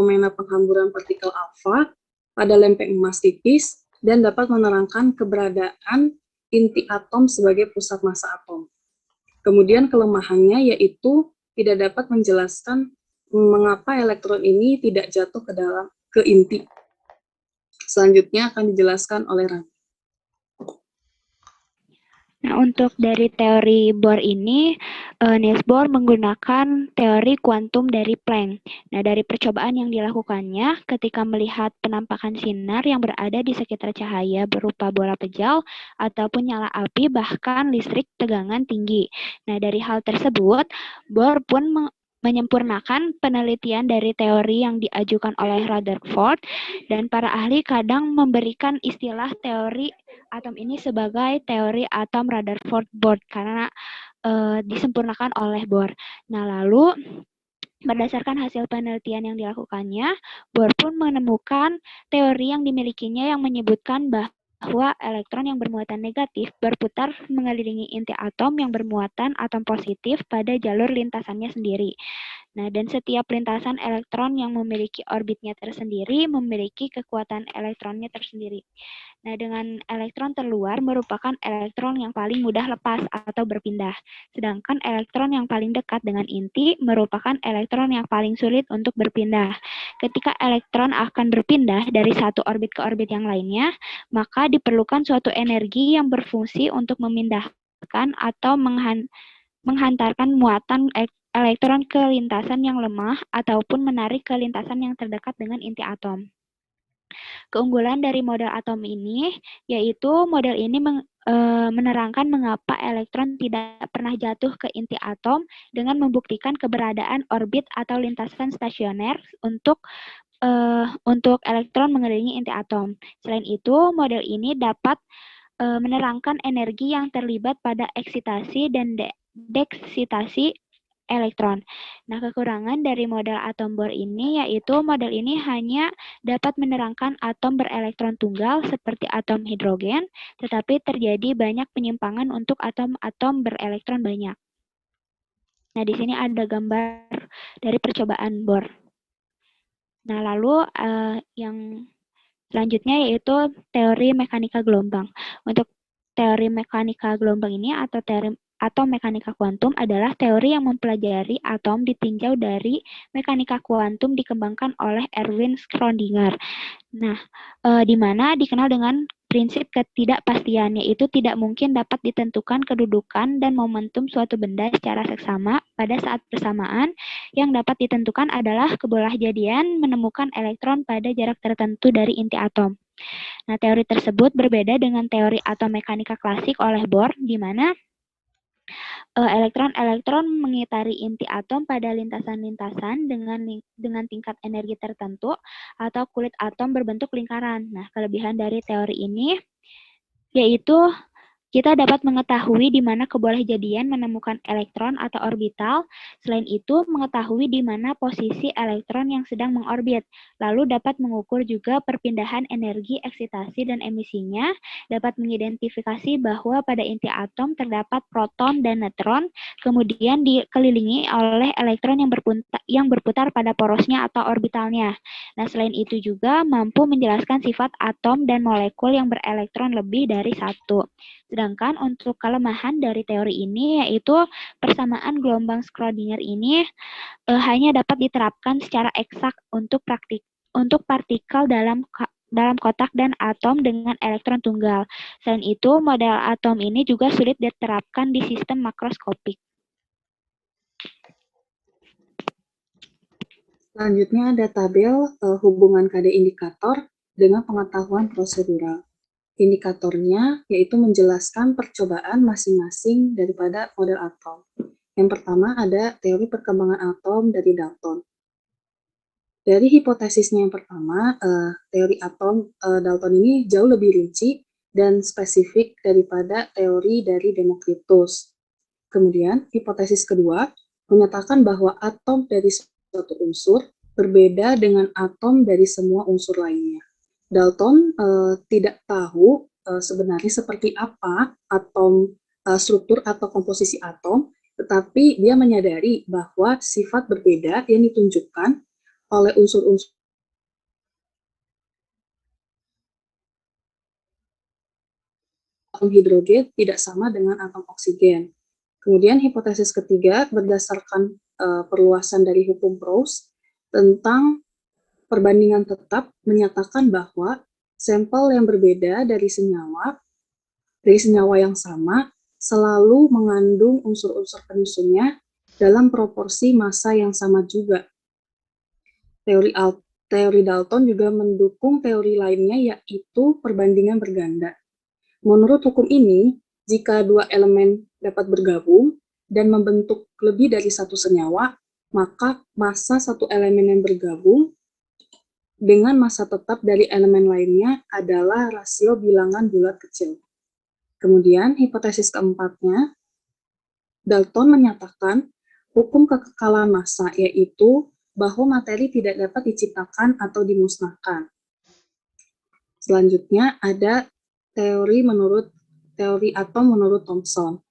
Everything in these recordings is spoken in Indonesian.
fenomena penghamburan partikel alfa pada lempeng emas tipis dan dapat menerangkan keberadaan inti atom sebagai pusat massa atom. Kemudian kelemahannya yaitu tidak dapat menjelaskan mengapa elektron ini tidak jatuh ke inti. Selanjutnya akan dijelaskan oleh Rani. Nah, untuk dari teori Bohr ini, Niels Bohr menggunakan teori kuantum dari Planck. Nah, dari percobaan yang dilakukannya ketika melihat penampakan sinar yang berada di sekitar cahaya berupa bola pejal ataupun nyala api, bahkan listrik tegangan tinggi. Nah, dari hal tersebut, Bohr pun menyempurnakan penelitian dari teori yang diajukan oleh Rutherford, dan para ahli kadang memberikan istilah teori atom ini sebagai teori atom Rutherford-Bohr karena disempurnakan oleh Bohr. Nah, lalu berdasarkan hasil penelitian yang dilakukannya, Bohr pun menemukan teori yang dimilikinya yang menyebutkan bahwa elektron yang bermuatan negatif berputar mengelilingi inti atom yang bermuatan atom positif pada jalur lintasannya sendiri. Nah, dan setiap lintasan elektron yang memiliki orbitnya tersendiri memiliki kekuatan elektronnya tersendiri. Nah, dengan elektron terluar merupakan elektron yang paling mudah lepas atau berpindah. Sedangkan elektron yang paling dekat dengan inti merupakan elektron yang paling sulit untuk berpindah. Ketika elektron akan berpindah dari satu orbit ke orbit yang lainnya, maka diperlukan suatu energi yang berfungsi untuk memindahkan atau menghantarkan muatan elektron ke lintasan yang lemah ataupun menarik ke lintasan yang terdekat dengan inti atom. Keunggulan dari model atom ini yaitu model ini menerangkan mengapa elektron tidak pernah jatuh ke inti atom dengan membuktikan keberadaan orbit atau lintasan stasioner untuk elektron mengelilingi inti atom. Selain itu, model ini dapat menerangkan energi yang terlibat pada eksitasi dan deksitasi elektron. Nah, kekurangan dari model atom Bohr ini yaitu model ini hanya dapat menerangkan atom berelektron tunggal seperti atom hidrogen, tetapi terjadi banyak penyimpangan untuk atom-atom berelektron banyak. Nah, di sini ada gambar dari percobaan Bohr. Nah, lalu yang selanjutnya yaitu teori mekanika gelombang. Untuk teori mekanika gelombang ini atau mekanika kuantum adalah teori yang mempelajari atom ditinjau dari mekanika kuantum dikembangkan oleh Erwin Schrödinger. Nah, di mana dikenal dengan prinsip ketidakpastian, yaitu tidak mungkin dapat ditentukan kedudukan dan momentum suatu benda secara seksama pada saat bersamaan. Yang dapat ditentukan adalah kebolehjadian menemukan elektron pada jarak tertentu dari inti atom. Nah, teori tersebut berbeda dengan teori atom mekanika klasik oleh Bohr, di mana elektron-elektron mengitari inti atom pada lintasan-lintasan dengan tingkat energi tertentu atau kulit atom berbentuk lingkaran. Nah, kelebihan dari teori ini yaitu kita dapat mengetahui di mana kebolehjadian menemukan elektron atau orbital. Selain itu, mengetahui di mana posisi elektron yang sedang mengorbit. Lalu dapat mengukur juga perpindahan energi eksitasi dan emisinya, dapat mengidentifikasi bahwa pada inti atom terdapat proton dan neutron, kemudian dikelilingi oleh elektron yang berputar pada porosnya atau orbitalnya. Nah, selain itu juga mampu menjelaskan sifat atom dan molekul yang berelektron lebih dari satu. Sedangkan untuk kelemahan dari teori ini yaitu persamaan gelombang Schrödinger ini hanya dapat diterapkan secara eksak untuk partikel dalam kotak dan atom dengan elektron tunggal. Selain itu, model atom ini juga sulit diterapkan di sistem makroskopik. Selanjutnya ada tabel hubungan KD indikator dengan pengetahuan prosedural. Indikatornya yaitu menjelaskan percobaan masing-masing daripada model atom. Yang pertama ada teori perkembangan atom dari Dalton. Dari hipotesisnya yang pertama, teori atom Dalton ini jauh lebih rinci dan spesifik daripada teori dari Democritus. Kemudian, hipotesis kedua menyatakan bahwa atom dari suatu unsur berbeda dengan atom dari semua unsur lainnya. Dalton tidak tahu sebenarnya seperti apa atom, struktur atau komposisi atom, tetapi dia menyadari bahwa sifat berbeda yang ditunjukkan oleh unsur-unsur atom hidrogen tidak sama dengan atom oksigen. Kemudian hipotesis ketiga berdasarkan perluasan dari hukum Proust tentang perbandingan tetap menyatakan bahwa sampel yang berbeda dari senyawa yang sama selalu mengandung unsur-unsur penyusunnya dalam proporsi massa yang sama juga. Teori Dalton juga mendukung teori lainnya, yaitu perbandingan berganda. Menurut hukum ini, jika dua elemen dapat bergabung dan membentuk lebih dari satu senyawa, maka massa satu elemen yang bergabung dengan massa tetap dari elemen lainnya adalah rasio bilangan bulat kecil. Kemudian, hipotesis keempatnya, Dalton menyatakan hukum kekekalan massa, yaitu bahwa materi tidak dapat diciptakan atau dimusnahkan. Selanjutnya ada teori atom menurut Thomson.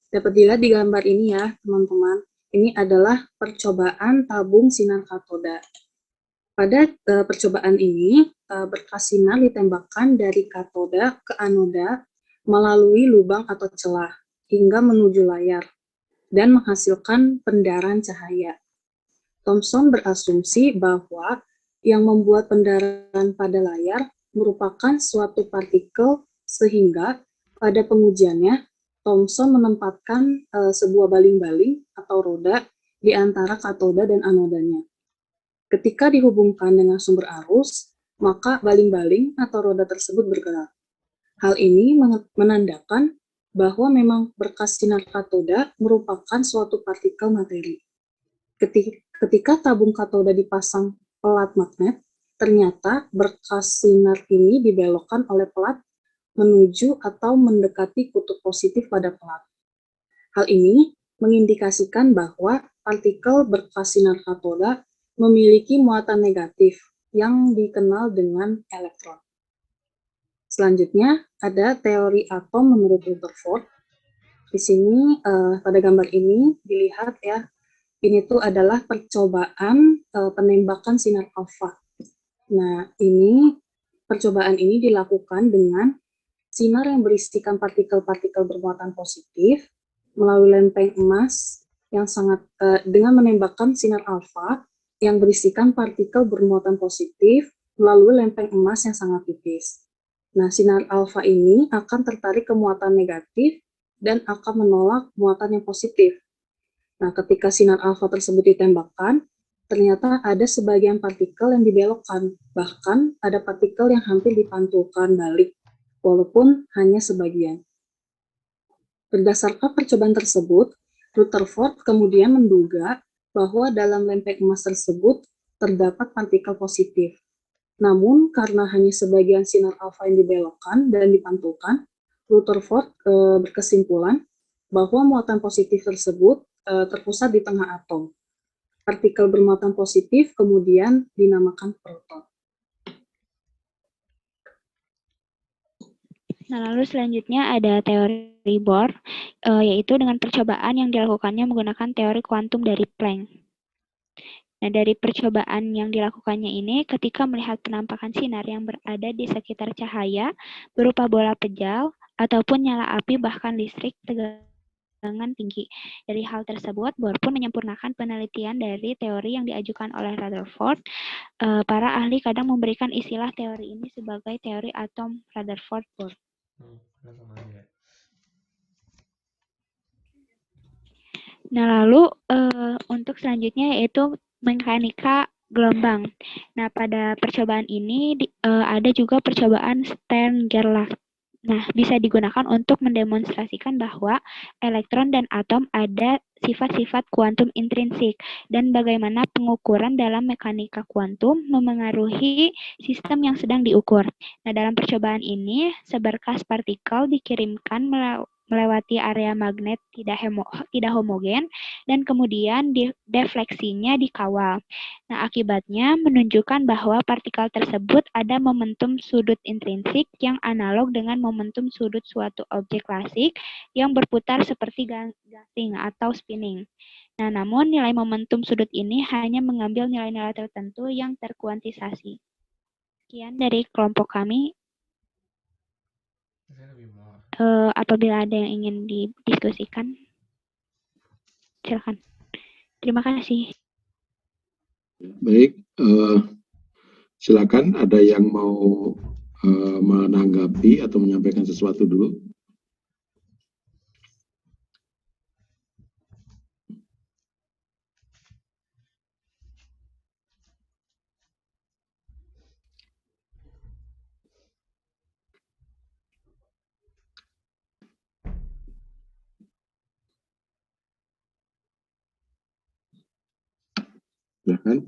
Dapat dilihat di gambar ini ya, teman-teman. Ini adalah percobaan tabung sinar katoda. Pada percobaan ini, berkas sinar ditembakkan dari katoda ke anoda melalui lubang atau celah hingga menuju layar dan menghasilkan pendaran cahaya. Thomson berasumsi bahwa yang membuat pendaran pada layar merupakan suatu partikel sehingga pada pengujiannya Thomson menempatkan sebuah baling-baling atau roda di antara katoda dan anodanya. Ketika dihubungkan dengan sumber arus, maka baling-baling atau roda tersebut bergerak. Hal ini menandakan bahwa memang berkas sinar katoda merupakan suatu partikel materi. Ketika tabung katoda dipasang pelat magnet, ternyata berkas sinar ini dibelokkan oleh pelat menuju atau mendekati kutub positif pada pelat. Hal ini mengindikasikan bahwa partikel berkas sinar katoda memiliki muatan negatif yang dikenal dengan elektron. Selanjutnya ada teori atom menurut Rutherford. Di sini pada gambar ini dilihat ya, ini tuh adalah percobaan penembakan sinar alfa. Nah, percobaan ini dilakukan dengan sinar yang berisikan partikel-partikel bermuatan positif melalui lempeng emas yang dengan menembakkan sinar alfa yang berisikan partikel bermuatan positif melalui lempeng emas yang sangat tipis. Nah, sinar alfa ini akan tertarik ke muatan negatif dan akan menolak muatan yang positif. Nah, ketika sinar alfa tersebut ditembakkan, ternyata ada sebagian partikel yang dibelokkan, bahkan ada partikel yang hampir dipantulkan balik, walaupun hanya sebagian. Berdasarkan percobaan tersebut, Rutherford kemudian menduga bahwa dalam lempeng emas tersebut terdapat partikel positif. Namun, karena hanya sebagian sinar alfa yang dibelokkan dan dipantulkan, Rutherford berkesimpulan bahwa muatan positif tersebut terpusat di tengah atom. Partikel bermuatan positif kemudian dinamakan proton. Nah, lalu selanjutnya ada teori Bohr, yaitu dengan percobaan yang dilakukannya menggunakan teori kuantum dari Planck. Nah, dari percobaan yang dilakukannya ini, ketika melihat penampakan sinar yang berada di sekitar cahaya, berupa bola pejal, ataupun nyala api, bahkan listrik, tegangan tinggi. Dari hal tersebut, Bohr pun menyempurnakan penelitian dari teori yang diajukan oleh Rutherford. Para ahli kadang memberikan istilah teori ini sebagai teori atom Rutherford-Bohr. Nah, lalu untuk selanjutnya yaitu mekanika gelombang. Nah, pada percobaan ini ada juga percobaan Stern-Gerlach. Nah, bisa digunakan untuk mendemonstrasikan bahwa elektron dan atom ada sifat-sifat kuantum intrinsik dan bagaimana pengukuran dalam mekanika kuantum memengaruhi sistem yang sedang diukur. Nah, dalam percobaan ini, seberkas partikel dikirimkan melewati area magnet tidak homogen dan kemudian defleksinya dikawal. Nah, akibatnya menunjukkan bahwa partikel tersebut ada momentum sudut intrinsik yang analog dengan momentum sudut suatu objek klasik yang berputar seperti gassing atau spinning. Nah, namun nilai momentum sudut ini hanya mengambil nilai-nilai tertentu yang terkuantisasi. Sekian dari kelompok kami. apabila ada yang ingin didiskusikan, silakan. Terima kasih. Baik, silakan ada yang mau menanggapi atau menyampaikan sesuatu dulu. Silakan.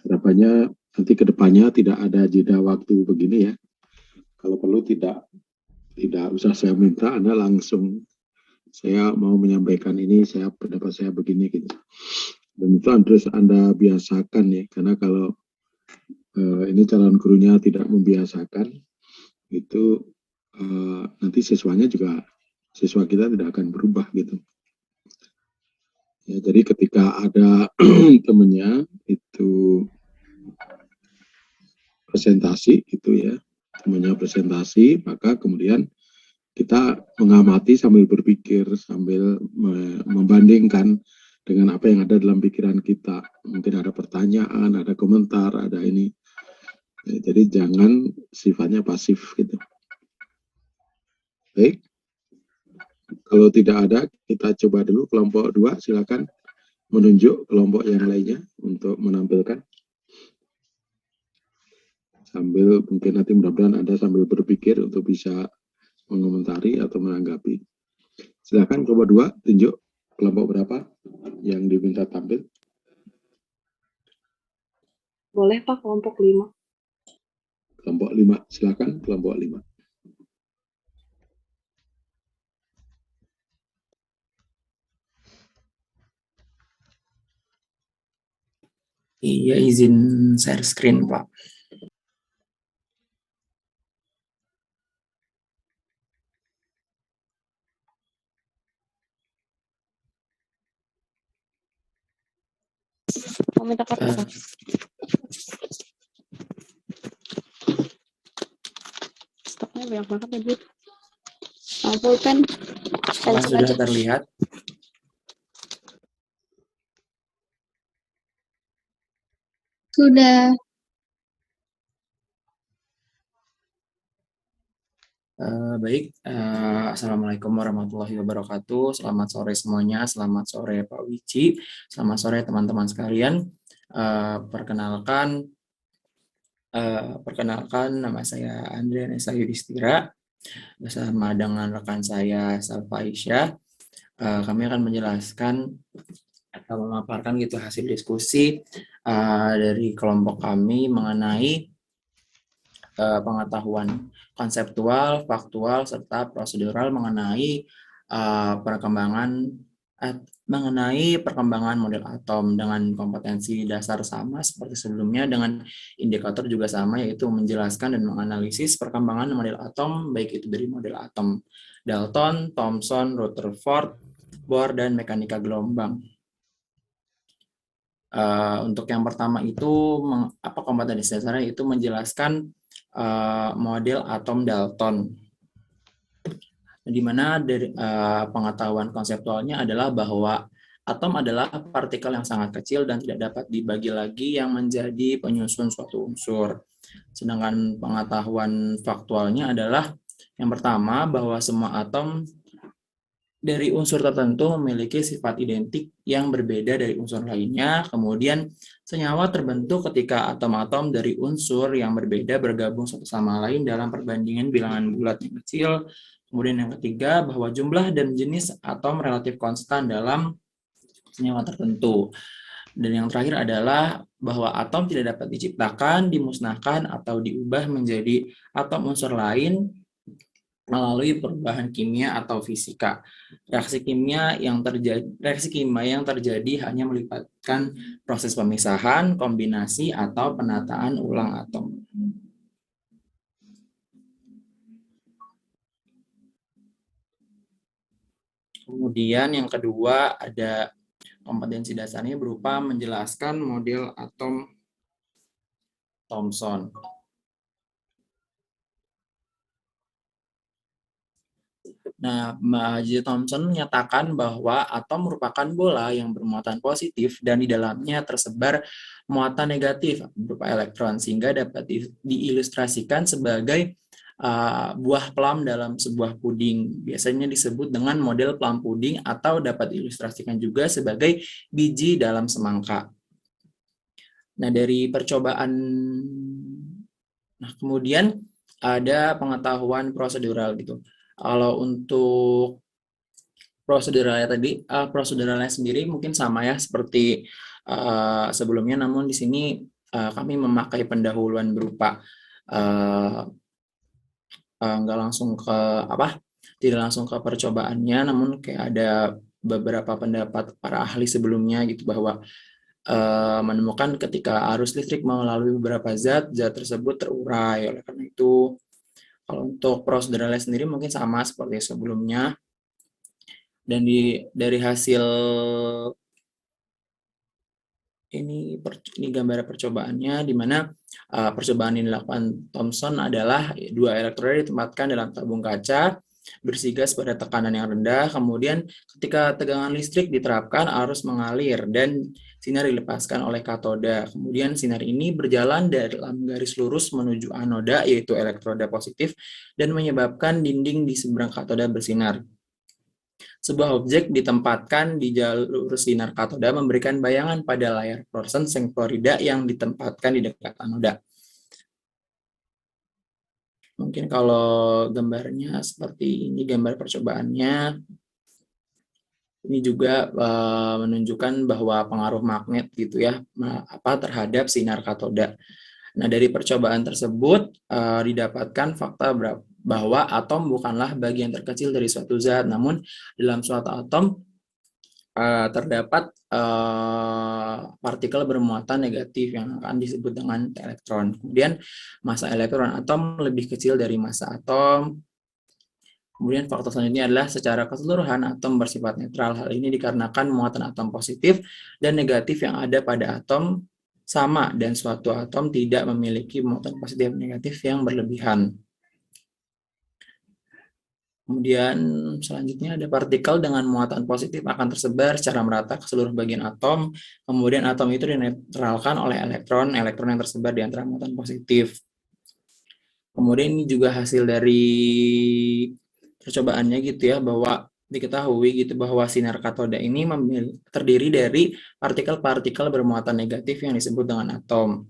Harapannya nanti ke depannya tidak ada jeda waktu begini ya. Kalau perlu tidak usah saya minta, Anda langsung saya mau menyampaikan ini, saya pendapat saya begini gitu. Dan itu harus Anda biasakan ya, karena kalau ini calon gurunya tidak membiasakan, itu nanti siswa kita tidak akan berubah gitu. Ya, jadi ketika ada temennya itu presentasi gitu ya, temennya presentasi, maka kemudian kita mengamati sambil berpikir, sambil membandingkan dengan apa yang ada dalam pikiran kita. Mungkin ada pertanyaan, ada komentar, ada ini. Ya, jadi jangan sifatnya pasif gitu. Baik. Kalau tidak ada, kita coba dulu kelompok 2, silakan menunjuk kelompok yang lainnya untuk menampilkan. Sambil mungkin nanti mudah-mudahan Anda sambil berpikir untuk bisa mengomentari atau menanggapi. Silakan kelompok 2, tunjuk kelompok berapa yang diminta tampil. Boleh Pak, kelompok 5. Kelompok 5, silakan kelompok 5. Iya, izin share screen, Pak. Mau minta kartu Pak? Stoknya banyak banget ya, Bu. Pulpen. Apakah sudah terlihat? Sudah. Baik, Assalamualaikum warahmatullahi wabarakatuh. Selamat sore semuanya, selamat sore Pak Wici, selamat sore teman-teman sekalian. Perkenalkan, nama saya Andrian Esa Yudhistira, bersama dengan rekan saya Salva Aisyah. Kami akan menjelaskan atau memaparkan gitu hasil diskusi dari kelompok kami mengenai pengetahuan konseptual, faktual, serta prosedural mengenai perkembangan model atom dengan kompetensi dasar sama seperti sebelumnya, dengan indikator juga sama, yaitu menjelaskan dan menganalisis perkembangan model atom, baik itu dari model atom Dalton, Thomson, Rutherford, Bohr, dan mekanika gelombang. Untuk yang pertama itu apa kompetensi dasarnya, itu menjelaskan model atom Dalton, di mana dari pengetahuan konseptualnya adalah bahwa atom adalah partikel yang sangat kecil dan tidak dapat dibagi lagi yang menjadi penyusun suatu unsur. Sedangkan pengetahuan faktualnya adalah yang pertama, bahwa semua atom dari unsur tertentu memiliki sifat identik yang berbeda dari unsur lainnya. Kemudian senyawa terbentuk ketika atom-atom dari unsur yang berbeda bergabung satu sama lain dalam perbandingan bilangan bulat yang kecil. Kemudian yang ketiga, bahwa jumlah dan jenis atom relatif konstan dalam senyawa tertentu. Dan yang terakhir adalah bahwa atom tidak dapat diciptakan, dimusnahkan, atau diubah menjadi atom unsur lain melalui perubahan kimia atau fisika. Reaksi kimia yang terjadi hanya melibatkan proses pemisahan, kombinasi, atau penataan ulang atom. Kemudian yang kedua, ada kompetensi dasarnya berupa menjelaskan model atom Thomson. Nah, J. Thomson menyatakan bahwa atom merupakan bola yang bermuatan positif dan di dalamnya tersebar muatan negatif berupa elektron, sehingga dapat diilustrasikan sebagai buah plum dalam sebuah puding. Biasanya disebut dengan model plum puding atau dapat diilustrasikan juga sebagai biji dalam semangka. Nah, dari percobaan, kemudian ada pengetahuan prosedural gitu. Kalau untuk proseduralnya sendiri mungkin sama ya seperti sebelumnya, namun di sini kami memakai pendahuluan berupa nggak langsung ke tidak langsung ke percobaannya, namun kayak ada beberapa pendapat para ahli sebelumnya gitu bahwa menemukan ketika arus listrik melalui beberapa zat tersebut terurai. Oleh karena itu, kalau untuk proseduralnya sendiri mungkin sama seperti sebelumnya. Dan dari hasil ini gambar percobaannya, di mana percobaan yang dilakukan Thomson adalah 2 elektroda ditempatkan dalam tabung kaca berisi gas pada tekanan yang rendah. Kemudian ketika tegangan listrik diterapkan, arus mengalir dan sinar dilepaskan oleh katoda. Kemudian sinar ini berjalan dalam garis lurus menuju anoda, yaitu elektroda positif, dan menyebabkan dinding di seberang katoda bersinar. Sebuah objek ditempatkan di jalur sinar katoda memberikan bayangan pada layar fluorescent seng klorida yang ditempatkan di dekat anoda. Mungkin kalau gambarnya seperti ini, gambar percobaannya. Ini juga menunjukkan bahwa pengaruh magnet gitu ya, terhadap sinar katoda. Nah, dari percobaan tersebut didapatkan fakta bahwa atom bukanlah bagian terkecil dari suatu zat, namun dalam suatu atom terdapat partikel bermuatan negatif yang akan disebut dengan elektron. Kemudian massa elektron atom lebih kecil dari massa atom. Kemudian faktor selanjutnya adalah secara keseluruhan atom bersifat netral. Hal ini dikarenakan muatan atom positif dan negatif yang ada pada atom sama dan suatu atom tidak memiliki muatan positif dan negatif yang berlebihan. Kemudian selanjutnya ada partikel dengan muatan positif akan tersebar secara merata ke seluruh bagian atom. Kemudian atom itu dinetralkan oleh elektron yang tersebar di antara muatan positif. Kemudian ini juga hasil dari percobaannya gitu ya, bahwa diketahui gitu bahwa sinar katoda ini terdiri dari partikel-partikel bermuatan negatif yang disebut dengan atom.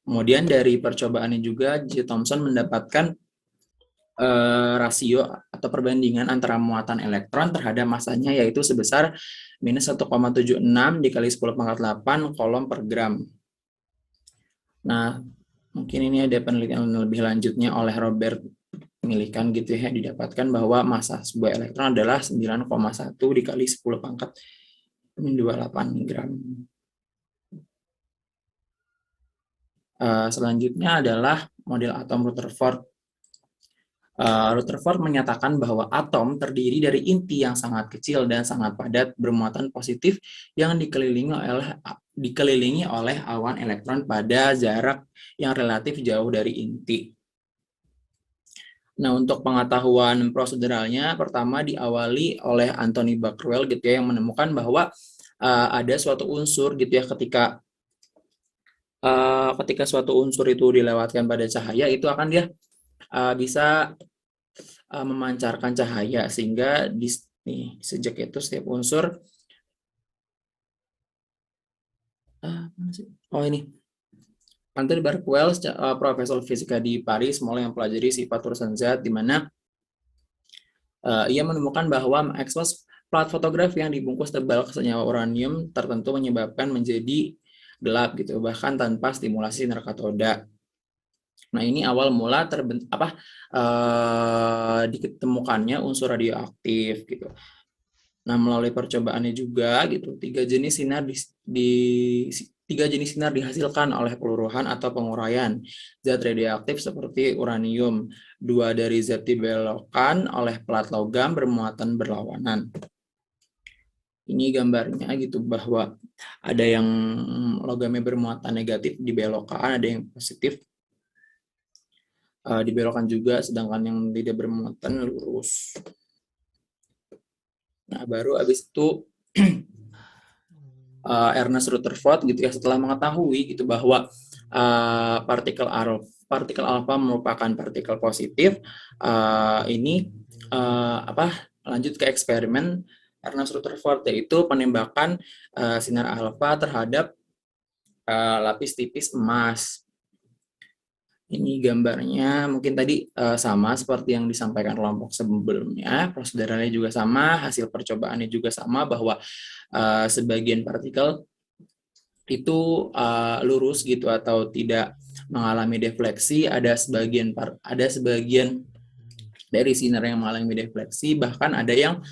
Kemudian dari percobaannya juga J. Thomson mendapatkan rasio atau perbandingan antara muatan elektron terhadap masanya, yaitu sebesar minus 1,76 dikali 10 pangkat 8 kolom per gram. Nah, mungkin ini ada penelitian lebih lanjutnya oleh Robert Millikan gitu ya, didapatkan bahwa massa sebuah elektron adalah 9,1 dikali 10 pangkat 28 gram. Selanjutnya adalah model atom Rutherford. Rutherford menyatakan bahwa atom terdiri dari inti yang sangat kecil dan sangat padat bermuatan positif yang dikelilingi oleh awan elektron pada jarak yang relatif jauh dari inti. Nah, untuk pengetahuan proseduralnya, pertama diawali oleh Anthony Becquerel gitu ya, yang menemukan bahwa ada suatu unsur gitu ya, ketika suatu unsur itu dilewatkan pada cahaya, itu akan dia bisa memancarkan cahaya, sehingga sejak itu setiap unsur Anthony Becquerel, profesor fisika di Paris, mulai mempelajari sifat urusan zat, di mana ia menemukan bahwa mengekspos plat fotografi yang dibungkus tebal senyawa uranium tertentu menyebabkan menjadi gelap gitu, bahkan tanpa stimulasi sinar katoda. Nah, ini awal mula ditemukannya unsur radioaktif gitu. Nah, melalui percobaannya juga gitu, tiga jenis sinar dihasilkan oleh peluruhan atau penguraian zat radioaktif seperti uranium. 2 dari zat dibelokkan oleh plat logam bermuatan berlawanan. Ini gambarnya gitu, bahwa ada yang logamnya bermuatan negatif dibelokkan, ada yang positif dibelokkan juga, sedangkan yang tidak bermuatan lurus. Nah, baru habis itu Ernest Rutherford gitu ya, setelah mengetahui gitu bahwa partikel alfa merupakan partikel positif, ini lanjut ke eksperimen Ernest Rutherford, yaitu penembakan sinar alfa terhadap lapis tipis emas. Ini gambarnya mungkin tadi sama seperti yang disampaikan kelompok sebelumnya, proseduralnya juga sama, hasil percobaannya juga sama, bahwa sebagian partikel itu lurus gitu atau tidak mengalami defleksi, ada sebagian dari sinar yang mengalami defleksi, bahkan ada yang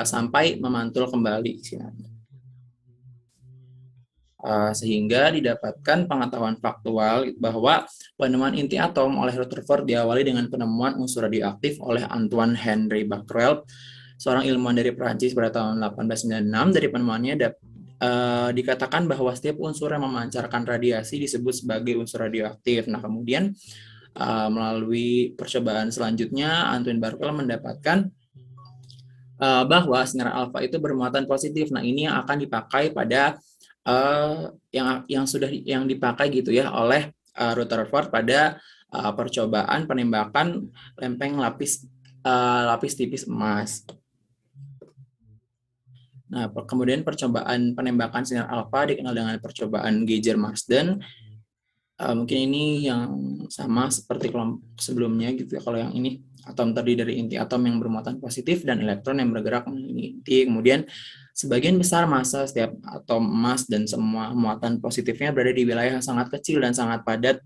sampai memantul kembali sinarnya. Sehingga didapatkan pengetahuan faktual bahwa penemuan inti atom oleh Rutherford diawali dengan penemuan unsur radioaktif oleh Antoine Henry Becquerel, seorang ilmuwan dari Prancis pada tahun 1896. Dari penemuannya dikatakan bahwa setiap unsur yang memancarkan radiasi disebut sebagai unsur radioaktif. Nah, kemudian melalui percobaan selanjutnya, Antoine Becquerel mendapatkan bahwa sinar alfa itu bermuatan positif. Nah, ini yang akan dipakai pada yang dipakai gitu ya oleh Rutherford pada percobaan penembakan lempeng lapis tipis emas. Nah, kemudian percobaan penembakan sinar alfa dikenal dengan percobaan Geiger-Marsden. Mungkin ini yang sama seperti kelompok sebelumnya gitu ya. Kalau yang ini atom terdiri dari inti atom yang bermuatan positif dan elektron yang bergerak mengelilingi inti. Kemudian sebagian besar massa setiap atom emas dan semua muatan positifnya berada di wilayah yang sangat kecil dan sangat padat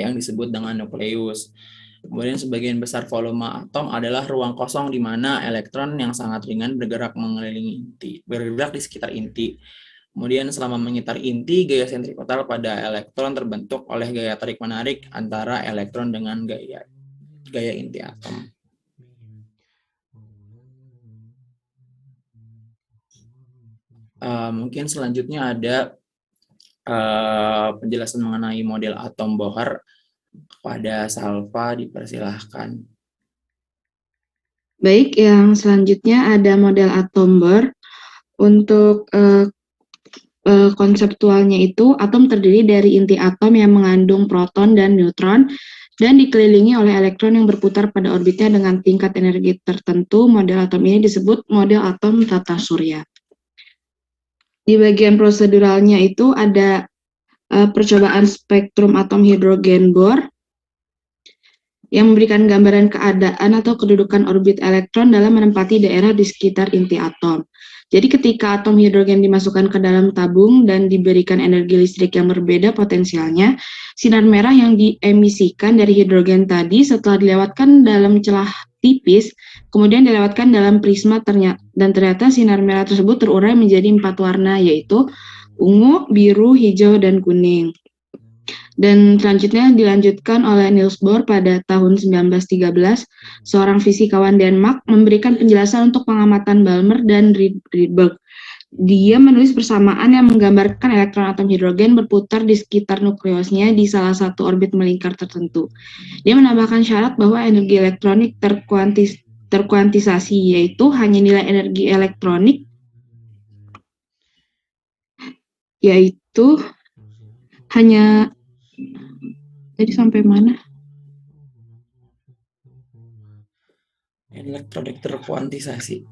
yang disebut dengan nukleus. Kemudian sebagian besar volume atom adalah ruang kosong di mana elektron yang sangat ringan bergerak mengelilingi inti, bergerak di sekitar inti. Kemudian selama mengitar inti, gaya sentripetal pada elektron terbentuk oleh gaya tarik-menarik antara elektron dengan gaya inti atom. Mungkin selanjutnya ada penjelasan mengenai model atom Bohr. Kepada Salva dipersilahkan. Baik, yang selanjutnya ada model atom Bohr. Untuk konseptualnya itu, atom terdiri dari inti atom yang mengandung proton dan neutron dan dikelilingi oleh elektron yang berputar pada orbitnya dengan tingkat energi tertentu. Model atom ini disebut model atom tata surya. Di bagian proseduralnya itu ada percobaan spektrum atom hidrogen Bohr yang memberikan gambaran keadaan atau kedudukan orbit elektron dalam menempati daerah di sekitar inti atom. Jadi ketika atom hidrogen dimasukkan ke dalam tabung dan diberikan energi listrik yang berbeda potensialnya, sinar merah yang diemisikan dari hidrogen tadi setelah dilewatkan dalam celah tipis, kemudian dilewatkan dalam prisma dan ternyata sinar merah tersebut terurai menjadi 4 warna, yaitu ungu, biru, hijau, dan kuning. Dan selanjutnya dilanjutkan oleh Niels Bohr pada tahun 1913, seorang fisikawan Denmark memberikan penjelasan untuk pengamatan Balmer dan Rydberg. Dia menulis persamaan yang menggambarkan elektron atom hidrogen berputar di sekitar nukleusnya di salah satu orbit melingkar tertentu. Dia menambahkan syarat bahwa energi elektronik terkuantisasi, yaitu hanya nilai energi elektronik, yaitu hanya jadi sampai mana? Elektronik terkuantisasi.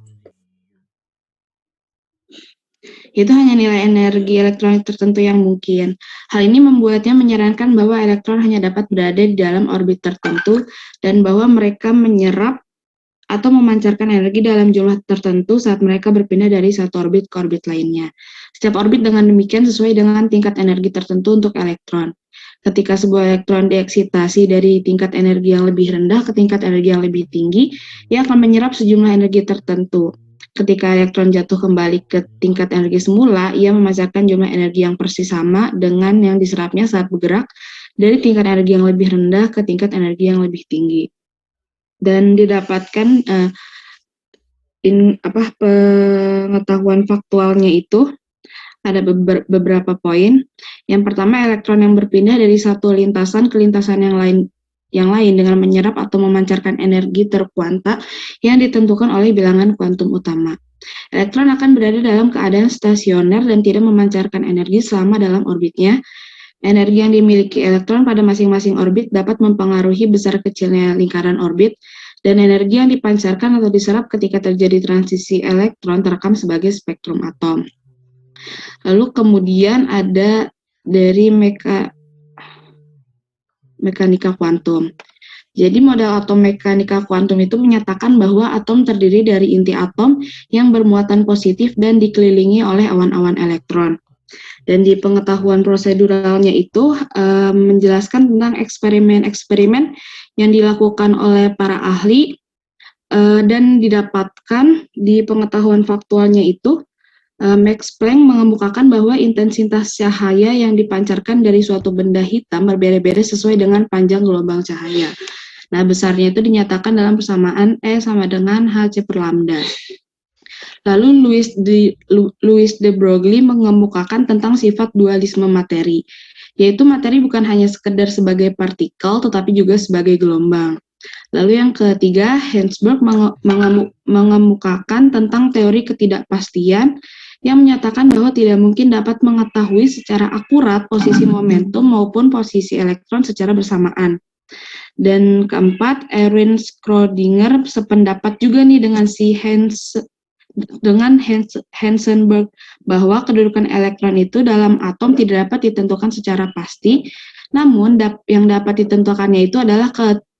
Itu hanya nilai energi elektronik tertentu yang mungkin. Hal ini membuatnya menyarankan bahwa elektron hanya dapat berada di dalam orbit tertentu dan bahwa mereka menyerap atau memancarkan energi dalam jumlah tertentu saat mereka berpindah dari satu orbit ke orbit lainnya. Setiap orbit dengan demikian sesuai dengan tingkat energi tertentu untuk elektron. Ketika sebuah elektron dieksitasi dari tingkat energi yang lebih rendah ke tingkat energi yang lebih tinggi, ia akan menyerap sejumlah energi tertentu. Ketika elektron jatuh kembali ke tingkat energi semula, ia memancarkan jumlah energi yang persis sama dengan yang diserapnya saat bergerak dari tingkat energi yang lebih rendah ke tingkat energi yang lebih tinggi. Dan didapatkan pengetahuan faktualnya itu ada beberapa poin. Yang pertama, elektron yang berpindah dari satu lintasan ke lintasan yang lain yang lain dengan menyerap atau memancarkan energi terkuanta yang ditentukan oleh bilangan kuantum utama. Elektron akan berada dalam keadaan stasioner dan tidak memancarkan energi selama dalam orbitnya. Energi yang dimiliki elektron pada masing-masing orbit dapat mempengaruhi besar kecilnya lingkaran orbit, dan energi yang dipancarkan atau diserap ketika terjadi transisi elektron terekam sebagai spektrum atom. Lalu kemudian ada dari mekanika kuantum. Jadi model atom mekanika kuantum itu menyatakan bahwa atom terdiri dari inti atom yang bermuatan positif dan dikelilingi oleh awan-awan elektron. Dan di pengetahuan proseduralnya itu menjelaskan tentang eksperimen-eksperimen yang dilakukan oleh para ahli dan didapatkan di pengetahuan faktualnya itu Max Planck mengemukakan bahwa intensitas cahaya yang dipancarkan dari suatu benda hitam berbeda-beda sesuai dengan panjang gelombang cahaya. Nah, besarnya itu dinyatakan dalam persamaan E sama dengan hc per lambda. Lalu Louis de Broglie mengemukakan tentang sifat dualisme materi, yaitu materi bukan hanya sekedar sebagai partikel, tetapi juga sebagai gelombang. Lalu yang ketiga, Heisenberg mengemukakan tentang teori ketidakpastian yang menyatakan bahwa tidak mungkin dapat mengetahui secara akurat posisi momentum maupun posisi elektron secara bersamaan. Dan keempat, Erwin Schrödinger sependapat juga nih dengan Heisenberg bahwa kedudukan elektron itu dalam atom tidak dapat ditentukan secara pasti, namun yang dapat ditentukannya itu adalah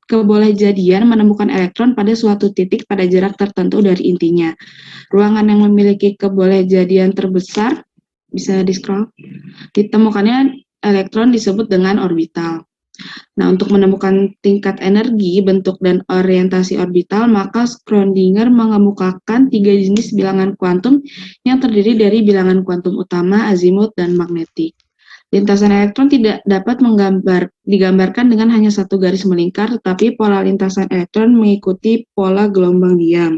kebolehjadian menemukan elektron pada suatu titik pada jarak tertentu dari intinya. Ruangan yang memiliki kebolehjadian terbesar, bisa di-scroll, ditemukannya elektron disebut dengan orbital. Nah, untuk menemukan tingkat energi, bentuk, dan orientasi orbital, maka Schrödinger mengemukakan 3 jenis bilangan kuantum yang terdiri dari bilangan kuantum utama, azimut, dan magnetik. Lintasan elektron tidak dapat digambarkan dengan hanya satu garis melingkar, tetapi pola lintasan elektron mengikuti pola gelombang diam.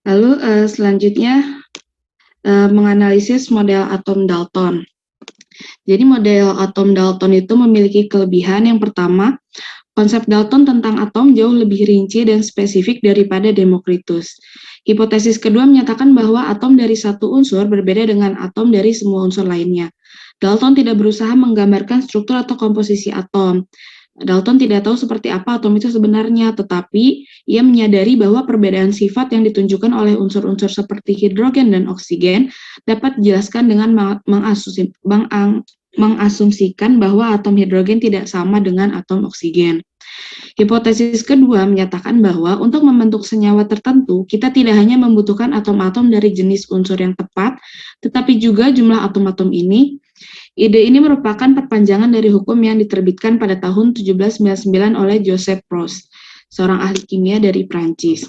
Lalu selanjutnya menganalisis model atom Dalton. Jadi model atom Dalton itu memiliki kelebihan. Yang pertama, konsep Dalton tentang atom jauh lebih rinci dan spesifik daripada Democritus. Hipotesis kedua menyatakan bahwa atom dari satu unsur berbeda dengan atom dari semua unsur lainnya. Dalton tidak berusaha menggambarkan struktur atau komposisi atom. Dalton tidak tahu seperti apa atom itu sebenarnya, tetapi ia menyadari bahwa perbedaan sifat yang ditunjukkan oleh unsur-unsur seperti hidrogen dan oksigen dapat dijelaskan dengan mengasumsikan bahwa atom hidrogen tidak sama dengan atom oksigen. Hipotesis kedua menyatakan bahwa untuk membentuk senyawa tertentu, kita tidak hanya membutuhkan atom-atom dari jenis unsur yang tepat, tetapi juga jumlah atom-atom ini. Ide ini merupakan perpanjangan dari hukum yang diterbitkan pada tahun 1799 oleh Joseph Proust, seorang ahli kimia dari Prancis.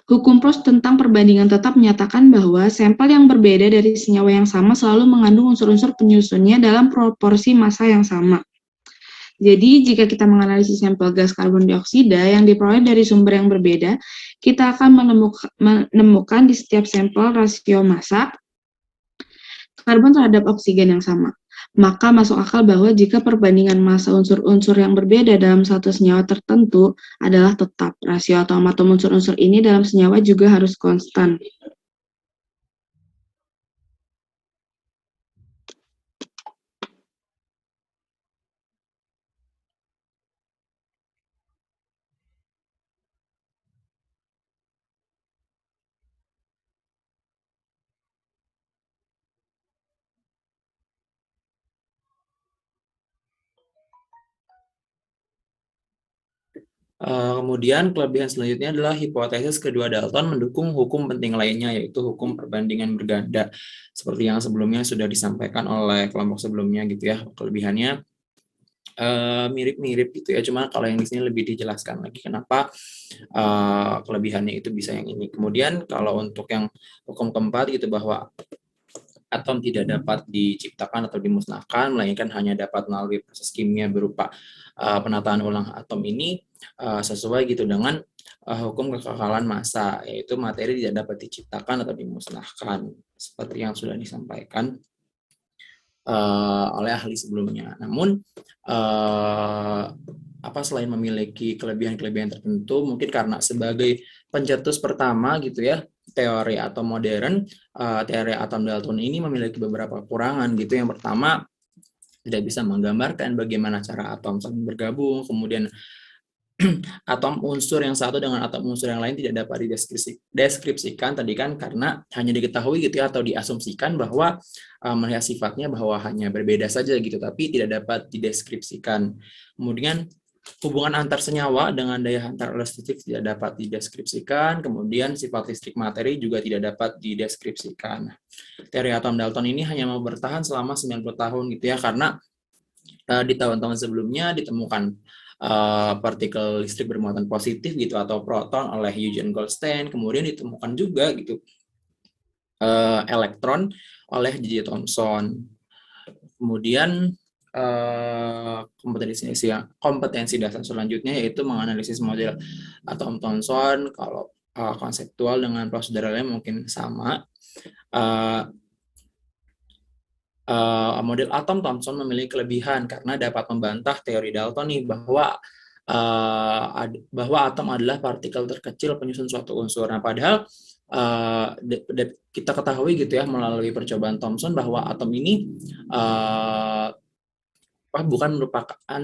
Hukum Proust tentang perbandingan tetap menyatakan bahwa sampel yang berbeda dari senyawa yang sama selalu mengandung unsur-unsur penyusunnya dalam proporsi massa yang sama. Jadi, jika kita menganalisis sampel gas karbon dioksida yang diperoleh dari sumber yang berbeda, kita akan menemukan di setiap sampel rasio massa karbon terhadap oksigen yang sama. Maka masuk akal bahwa jika perbandingan massa unsur-unsur yang berbeda dalam satu senyawa tertentu adalah tetap, rasio atom-atom unsur-unsur ini dalam senyawa juga harus konstan. Kemudian kelebihan selanjutnya adalah hipotesis kedua Dalton mendukung hukum penting lainnya, yaitu hukum perbandingan berganda. Seperti yang sebelumnya sudah disampaikan oleh kelompok sebelumnya gitu ya. Kelebihannya, mirip-mirip gitu ya. Cuma kalau yang di sini lebih dijelaskan lagi kenapa kelebihannya itu bisa yang ini. Kemudian kalau untuk yang hukum keempat gitu bahwa atom tidak dapat diciptakan atau dimusnahkan, melainkan hanya dapat melalui proses kimia berupa penataan ulang atom ini sesuai gitu dengan hukum kekekalan massa, yaitu materi tidak dapat diciptakan atau dimusnahkan, seperti yang sudah disampaikan oleh ahli sebelumnya. Namun selain memiliki kelebihan-kelebihan tertentu, mungkin karena sebagai pencetus pertama gitu ya, teori atom modern, teori atom Dalton ini memiliki beberapa kekurangan gitu. Yang pertama, tidak bisa menggambarkan bagaimana cara atom saling bergabung, kemudian atom unsur yang satu dengan atom unsur yang lain tidak dapat dideskripsikan tadi kan, karena hanya diketahui gitu ya, atau diasumsikan bahwa melihat sifatnya bahwa hanya berbeda saja gitu, tapi tidak dapat dideskripsikan. Kemudian hubungan antar senyawa dengan daya hantar listrik tidak dapat dideskripsikan, kemudian sifat listrik materi juga tidak dapat dideskripsikan. Teori atom Dalton ini hanya mau bertahan selama 90 tahun gitu ya, karena di tahun-tahun sebelumnya ditemukan partikel listrik bermuatan positif gitu atau proton oleh Eugene Goldstein, kemudian ditemukan juga gitu elektron oleh J.J. Thomson. Kemudian kompetensi dasar selanjutnya yaitu menganalisis model atom Thomson. Kalau konseptual dengan proseduralnya mungkin sama. Model atom Thomson memiliki kelebihan karena dapat membantah teori Dalton nih bahwa atom adalah partikel terkecil penyusun suatu unsur. Nah, padahal kita ketahui gitu ya melalui percobaan Thomson bahwa atom ini bukan merupakan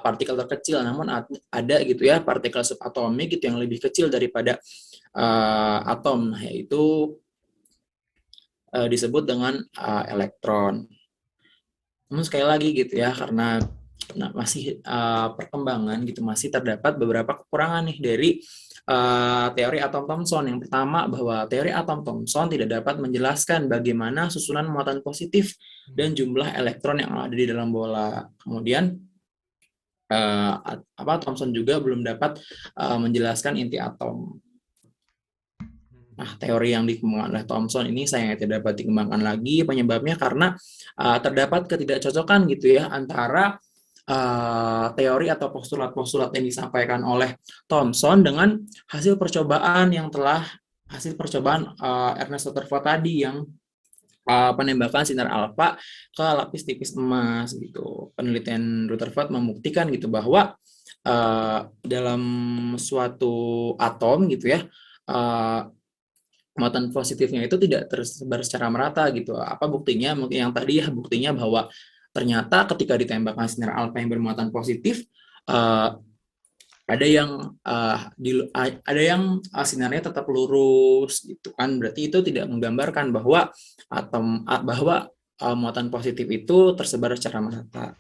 partikel terkecil, namun ada gitu ya partikel subatomik gitu yang lebih kecil daripada atom, yaitu disebut dengan elektron. Namun sekali lagi gitu ya, karena masih perkembangan gitu, masih terdapat beberapa kekurangan nih dari teori atom Thomson. Yang pertama, bahwa teori atom Thomson tidak dapat menjelaskan bagaimana susunan muatan positif dan jumlah elektron yang ada di dalam bola. Kemudian Thomson juga belum dapat menjelaskan inti atom. Nah, teori yang dikembangkan oleh Thomson ini sayangnya tidak dapat dikembangkan lagi. Penyebabnya karena terdapat ketidakcocokan gitu ya antara teori atau postulat-postulat yang disampaikan oleh Thomson dengan hasil percobaan Ernest Rutherford tadi yang penembakan sinar alfa ke lapis tipis emas gitu. Penelitian Rutherford membuktikan gitu bahwa dalam suatu atom gitu ya, muatan positifnya itu tidak tersebar secara merata gitu. Apa buktinya? Mungkin yang tadi ya, buktinya bahwa ternyata ketika ditembakkan sinar alfa yang bermuatan positif, ada yang sinarnya tetap lurus gitu kan. Berarti itu tidak menggambarkan bahwa muatan positif itu tersebar secara merata.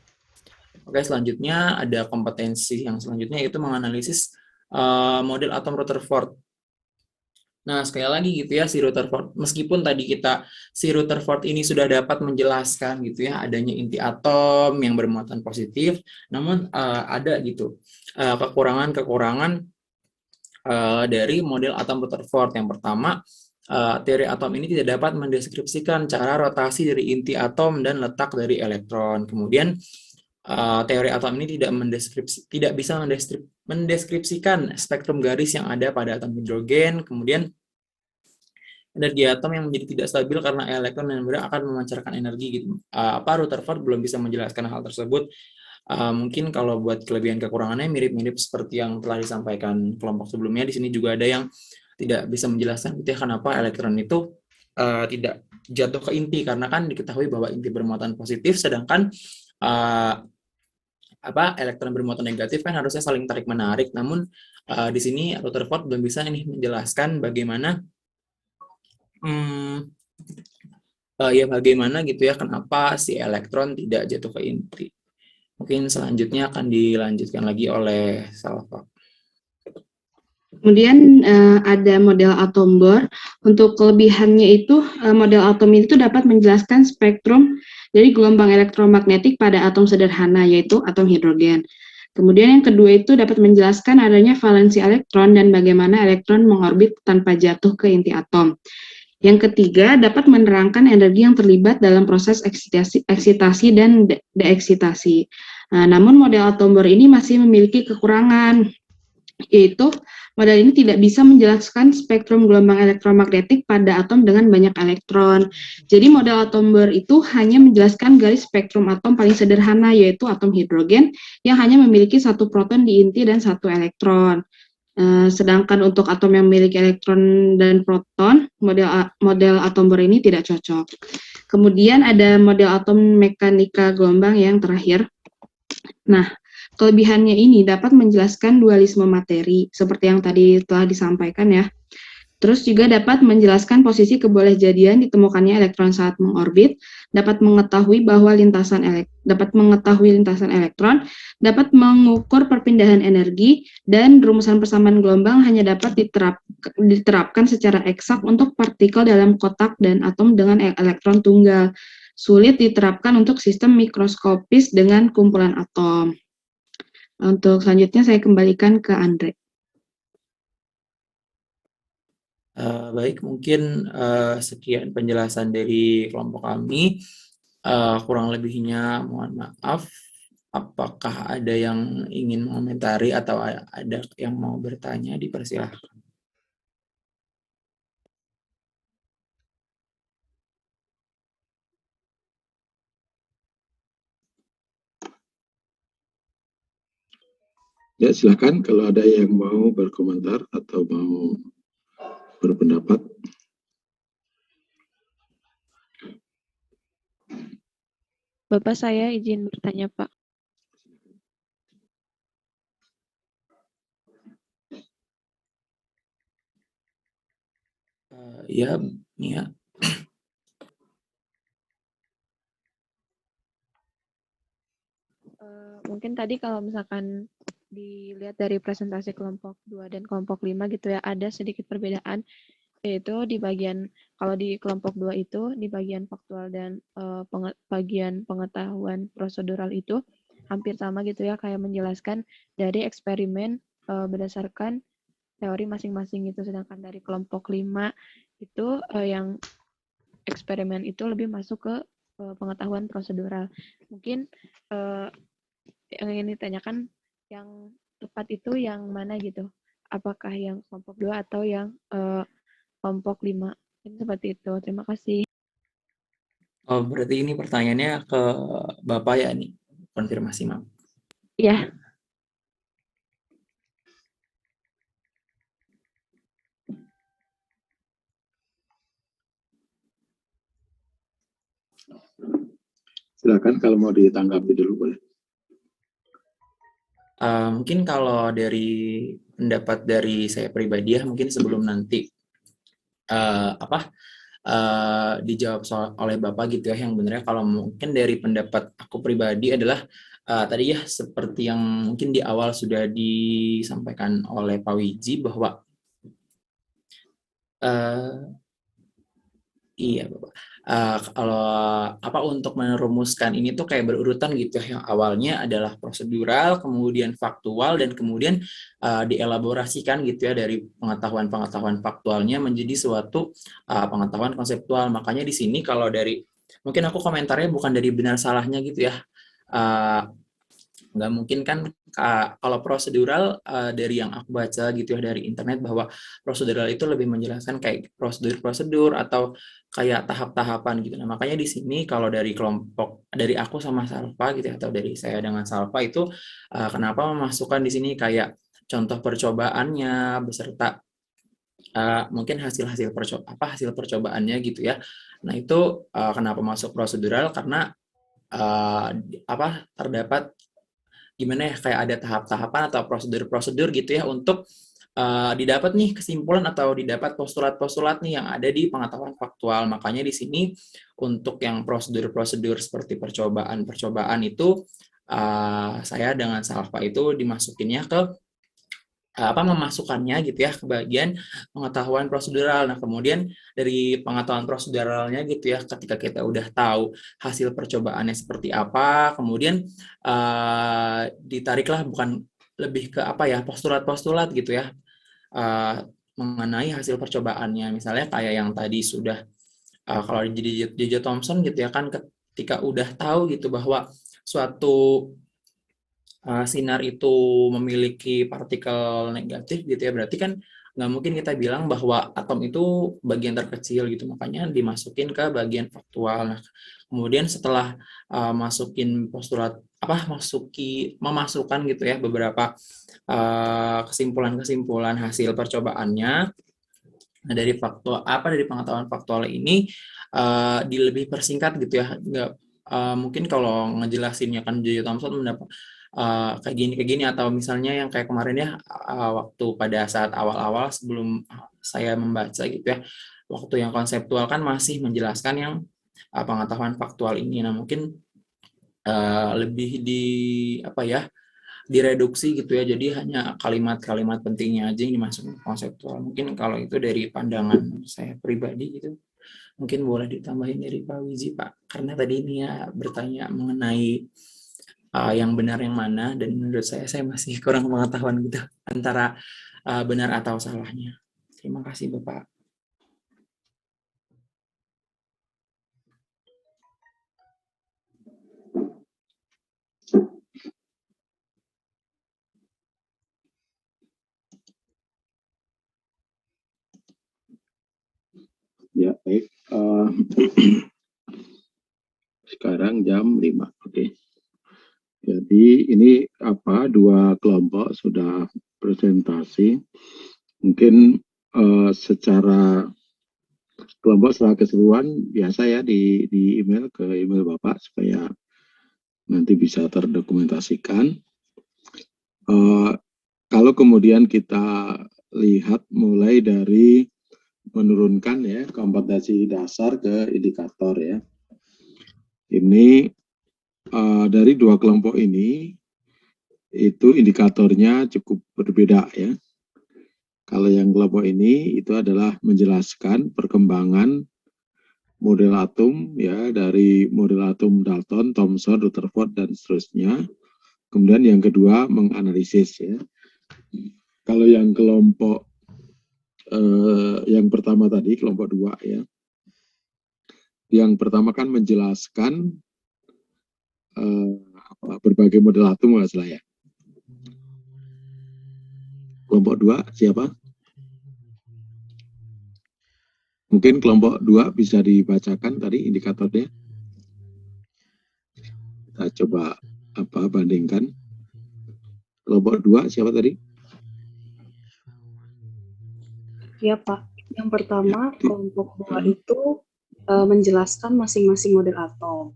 Oke, selanjutnya ada kompetensi yang selanjutnya, yaitu menganalisis model atom Rutherford. Nah, sekali lagi gitu ya, si Rutherford, meskipun tadi si Rutherford ini sudah dapat menjelaskan gitu ya adanya inti atom yang bermuatan positif, namun ada gitu kekurangan-kekurangan dari model atom Rutherford. Yang pertama, teori atom ini tidak dapat mendeskripsikan cara rotasi dari inti atom dan letak dari elektron. Kemudian teori atom ini tidak bisa mendeskripsikan spektrum garis yang ada pada atom hidrogen. Kemudian energi atom yang menjadi tidak stabil karena elektron dan benda akan memancarkan energi gitu. Rutherford belum bisa menjelaskan hal tersebut. Mungkin kalau buat kelebihan kekurangannya mirip-mirip seperti yang telah disampaikan kelompok sebelumnya. Di sini juga ada yang tidak bisa menjelaskan gitu ya, kenapa elektron itu tidak jatuh ke inti, karena kan diketahui bahwa inti bermuatan positif, sedangkan elektron bermuatan negatif kan harusnya saling tarik menarik. Namun di sini Rutherford belum bisa menjelaskan bagaimana bagaimana gitu ya kenapa si elektron tidak jatuh ke inti. Mungkin selanjutnya akan dilanjutkan lagi oleh Salva. Kemudian ada model atom Bohr. Untuk kelebihannya itu model atom itu dapat menjelaskan spektrum dari gelombang elektromagnetik pada atom sederhana, yaitu atom hidrogen. Kemudian yang kedua itu dapat menjelaskan adanya valensi elektron dan bagaimana elektron mengorbit tanpa jatuh ke inti atom. Yang ketiga dapat menerangkan energi yang terlibat dalam proses eksitasi dan deeksitasi. Namun model atom Bohr ini masih memiliki kekurangan, yaitu model ini tidak bisa menjelaskan spektrum gelombang elektromagnetik pada atom dengan banyak elektron. Jadi model atom Bohr itu hanya menjelaskan garis spektrum atom paling sederhana, yaitu atom hidrogen yang hanya memiliki satu proton di inti dan satu elektron. Sedangkan untuk atom yang memiliki elektron dan proton, model atom Bohr ini tidak cocok. Kemudian ada model atom mekanika gelombang yang terakhir. Nah, kelebihannya ini dapat menjelaskan dualisme materi, seperti yang tadi telah disampaikan ya. Terus juga dapat menjelaskan posisi kebolehjadian ditemukannya elektron saat mengorbit, dapat mengetahui lintasan elektron, dapat mengukur perpindahan energi, dan rumusan persamaan gelombang hanya dapat diterapkan secara eksak untuk partikel dalam kotak dan atom dengan elektron tunggal. Sulit diterapkan untuk sistem mikroskopis dengan kumpulan atom. Untuk selanjutnya saya kembalikan ke Andre. Baik, mungkin sekian penjelasan dari kelompok kami. Kurang lebihnya mohon maaf. Apakah ada yang ingin mengomentari atau ada yang mau bertanya? Dipersilahkan. Ya, silakan kalau ada yang mau berkomentar atau mau berpendapat. Bapak, saya izin bertanya, Pak. Ya, Nia. Mungkin tadi kalau misalkan dilihat dari presentasi kelompok 2 dan kelompok 5 gitu ya, ada sedikit perbedaan, yaitu di bagian, kalau di kelompok 2 itu, di bagian faktual dan bagian pengetahuan prosedural itu hampir sama gitu ya, kayak menjelaskan dari eksperimen berdasarkan teori masing-masing gitu, sedangkan dari kelompok 5 itu yang eksperimen itu lebih masuk ke pengetahuan prosedural. Mungkin yang ingin ditanyakan yang tepat itu yang mana gitu? Apakah yang kelompok 2 atau yang kelompok 5? Seperti itu. Terima kasih. Oh, berarti ini pertanyaannya ke Bapak ya nih. Konfirmasi, Mam. Iya. Silakan kalau mau ditanggapi dulu boleh. Mungkin kalau dari pendapat dari saya pribadi ya, mungkin sebelum nanti dijawab oleh Bapak gitu ya, yang benernya kalau mungkin dari pendapat aku pribadi adalah tadi ya seperti yang mungkin di awal sudah disampaikan oleh Pak Wiji bahwa iya Bapak. Kalau untuk merumuskan ini tuh kayak berurutan gitu ya. Yang awalnya adalah prosedural, kemudian faktual, dan kemudian dielaborasikan gitu ya dari pengetahuan-pengetahuan faktualnya menjadi suatu pengetahuan konseptual. Makanya di sini kalau dari, mungkin aku komentarnya bukan dari benar salahnya gitu ya. Nggak mungkin kan kalau prosedural dari yang aku baca gitu ya dari internet, bahwa prosedural itu lebih menjelaskan kayak prosedur-prosedur atau kayak tahap-tahapan gitu. Nah, makanya di sini kalau dari kelompok dari aku sama Salva gitu ya, atau dari saya dengan Salva itu kenapa memasukkan di sini kayak contoh percobaannya beserta mungkin hasil percobaannya gitu ya. Nah, itu kenapa masuk prosedural, karena terdapat gimana ya, kayak ada tahap-tahapan atau prosedur-prosedur gitu ya untuk didapat nih kesimpulan atau didapat postulat-postulat nih yang ada di pengetahuan faktual. Makanya di sini untuk yang prosedur-prosedur seperti percobaan itu saya dengan Salva itu dimasukinnya ke memasukkannya gitu ya ke bagian pengetahuan prosedural. Nah, kemudian dari pengetahuan proseduralnya gitu ya, ketika kita udah tahu hasil percobaannya seperti apa, kemudian ditariklah bukan lebih ke apa ya, postulat-postulat gitu ya, mengenai hasil percobaannya. Misalnya kayak yang tadi sudah kalau di J.J. Thomson gitu ya kan, ketika udah tahu gitu bahwa suatu sinar itu memiliki partikel negatif gitu ya, berarti kan nggak mungkin kita bilang bahwa atom itu bagian terkecil gitu, makanya dimasukin ke bagian faktual. Nah, kemudian setelah masukin postulat memasukkan gitu ya beberapa kesimpulan-kesimpulan hasil percobaannya. Nah, dari pengetahuan faktual ini lebih persingkat gitu ya. Nggak, mungkin kalau ngejelasinnya kan J.J. Thomson mendapat kayak gini atau misalnya yang kayak kemarin ya, waktu pada saat awal-awal sebelum saya membaca gitu ya, waktu yang konseptual kan masih menjelaskan yang pengetahuan faktual ini. Nah, mungkin lebih apa ya, direduksi gitu ya, jadi hanya kalimat-kalimat pentingnya aja yang dimasukin konseptual. Mungkin kalau itu dari pandangan saya pribadi gitu, mungkin boleh ditambahin dari Pak Wizi, Pak, karena tadi ini ya bertanya mengenai yang benar yang mana, dan menurut saya masih kurang pengetahuan gitu antara benar atau salahnya. Terima kasih Bapak. Ya, baik. Sekarang jam 5. Oke. Jadi ini dua kelompok sudah presentasi. Mungkin secara kelompok secara keseluruhan biasa ya di email ke email Bapak supaya nanti bisa terdokumentasikan. Kalau kemudian kita lihat mulai dari menurunkan ya kompetensi dasar ke indikator ya. Ini dari dua kelompok ini itu indikatornya cukup berbeda ya. Kalau yang kelompok ini itu adalah menjelaskan perkembangan model atom ya, dari model atom Dalton, Thomson, Rutherford dan seterusnya. Kemudian yang kedua menganalisis ya. Kalau yang kelompok yang pertama tadi, kelompok 2 ya. Yang pertama kan menjelaskan berbagai model atom nggak salah ya. Kelompok 2 siapa? Mungkin kelompok 2 bisa dibacakan tadi indikatornya. Kita coba bandingkan. Kelompok 2 siapa tadi? Ya Pak, yang pertama kelompok 2 itu menjelaskan masing-masing model atom.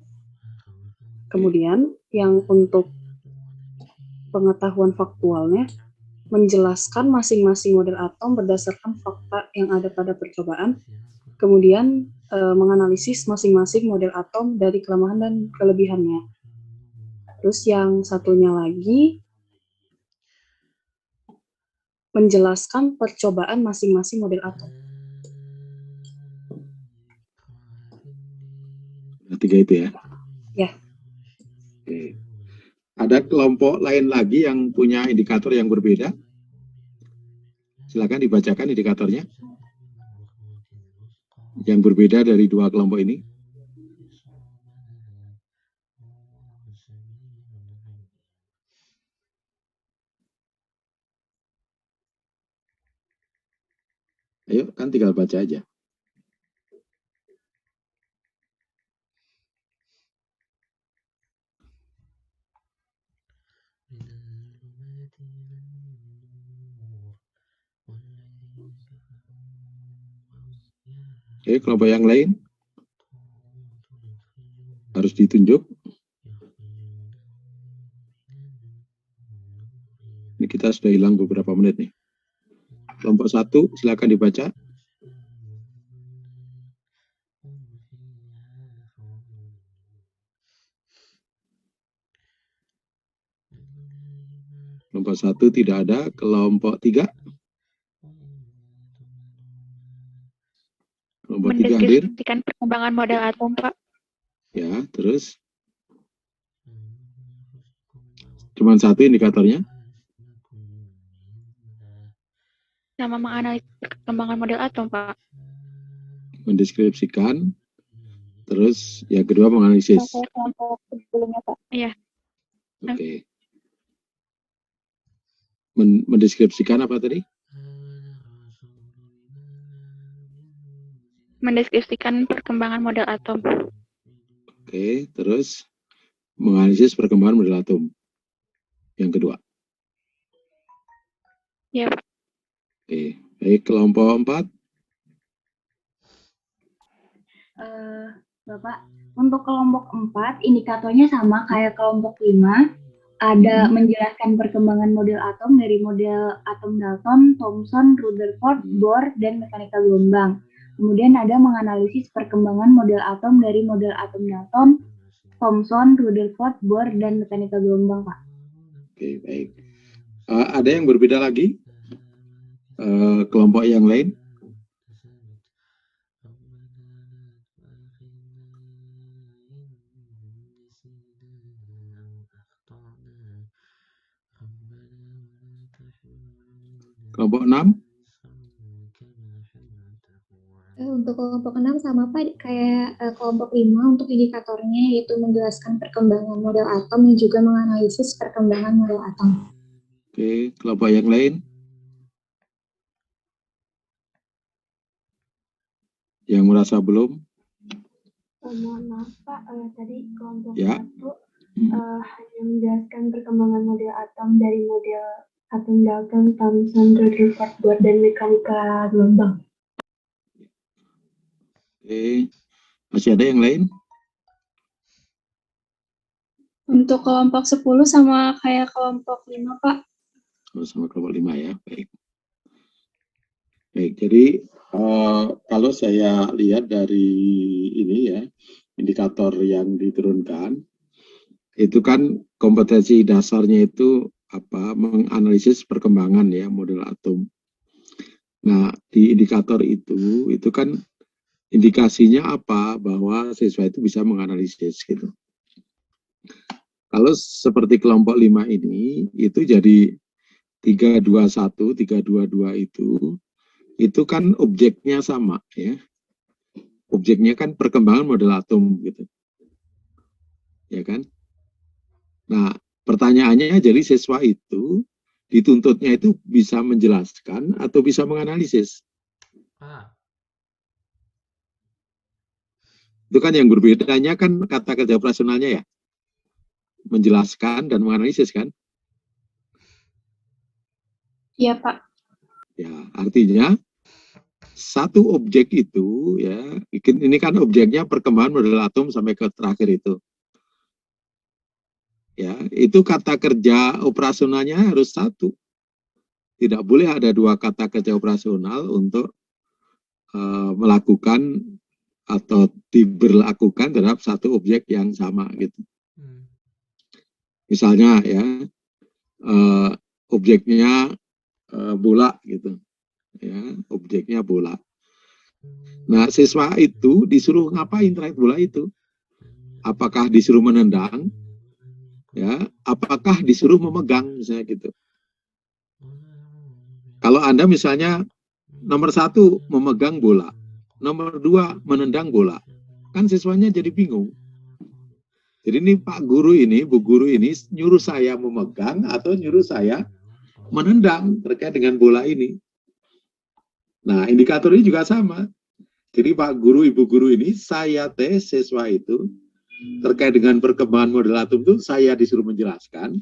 Kemudian yang untuk pengetahuan faktualnya menjelaskan masing-masing model atom berdasarkan fakta yang ada pada percobaan, kemudian menganalisis masing-masing model atom dari kelemahan dan kelebihannya. Terus yang satunya lagi menjelaskan percobaan masing-masing model atom. Tiga itu ya? Ya. Oke. Ada kelompok lain lagi yang punya indikator yang berbeda? Silakan dibacakan indikatornya. Yang berbeda dari dua kelompok ini. Ayo, kan tinggal baca aja. Oke, kelompok yang lain harus ditunjuk. Ini kita sudah hilang beberapa menit nih. Kelompok 1, silakan dibaca. Kelompok 1 tidak ada. Kelompok 3? Kelompok 3 hadir? Mendeskripsikan perkembangan model atom, Pak. Ya, terus? Cuman satu indikatornya? Sama menganalisis perkembangan model atom, Pak. Mendeskripsikan. Terus yang kedua menganalisis. Kelompok sebelumnya, Pak. Iya. Oke. Mendeskripsikan apa tadi? Mendeskripsikan perkembangan model atom. Oke, terus menganalisis perkembangan model atom. Yang kedua. Ya, Pak. Oke, baik. Kelompok 4. Bapak, untuk kelompok 4, indikatornya sama kayak kelompok 5. Ada menjelaskan perkembangan model atom dari model atom Dalton, Thomson, Rutherford, Bohr, dan mekanika gelombang. Kemudian ada menganalisis perkembangan model atom dari model atom Dalton, Thomson, Rutherford, Bohr, dan mekanika gelombang, Pak. Oke, baik. Ada yang berbeda lagi? Kelompok yang lain? Kelompok 6? Untuk kelompok 6 sama Pak kayak kelompok 5 untuk indikatornya yaitu menjelaskan perkembangan model atom dan juga menganalisis perkembangan model atom. Oke, kelompok yang lain? Yang merasa belum? Mohon maaf Pak, tadi kelompok Ya. 1 hanya menjelaskan perkembangan model atom dari model atom Dalton, Thomson, Rutherford, Bohr, dan mekanika gelombang. Oke, masih ada yang lain? Untuk kelompok 10 sama kayak kelompok 5, Pak. Oh, sama kelompok 5 ya, baik. Baik, jadi kalau saya lihat dari ini ya, indikator yang diturunkan, itu kan kompetensi dasarnya itu menganalisis perkembangan ya model atom. Nah, di indikator itu kan indikasinya apa bahwa siswa itu bisa menganalisis gitu. Kalau seperti kelompok 5 ini, itu jadi 321, 322 itu kan objeknya sama ya. Objeknya kan perkembangan model atom gitu. Ya kan? Nah, pertanyaannya jadi siswa itu dituntutnya itu bisa menjelaskan atau bisa menganalisis. Itu kan yang berbedanya kan kata kerja operasionalnya ya. Menjelaskan dan menganalisis kan? Iya, Pak. Ya, artinya satu objek itu ya, ini kan objeknya perkembangan model atom sampai ke terakhir itu. Ya, itu kata kerja operasionalnya harus satu. Tidak boleh ada dua kata kerja operasional untuk melakukan atau diberlakukan terhadap satu objek yang sama gitu. Misalnya ya, objeknya bola gitu. Ya, objeknya bola. Nah, siswa itu disuruh ngapain terkait bola itu? Apakah disuruh menendang? Ya, apakah disuruh memegang misalnya gitu. Kalau Anda misalnya nomor 1 memegang bola, nomor 2 menendang bola, kan siswanya jadi bingung. Jadi ini Pak Guru ini, Bu Guru ini nyuruh saya memegang atau nyuruh saya menendang terkait dengan bola ini. Nah, indikator ini juga sama. Jadi Pak Guru, Ibu Guru ini, saya tes siswa itu terkait dengan perkembangan model atom itu saya disuruh menjelaskan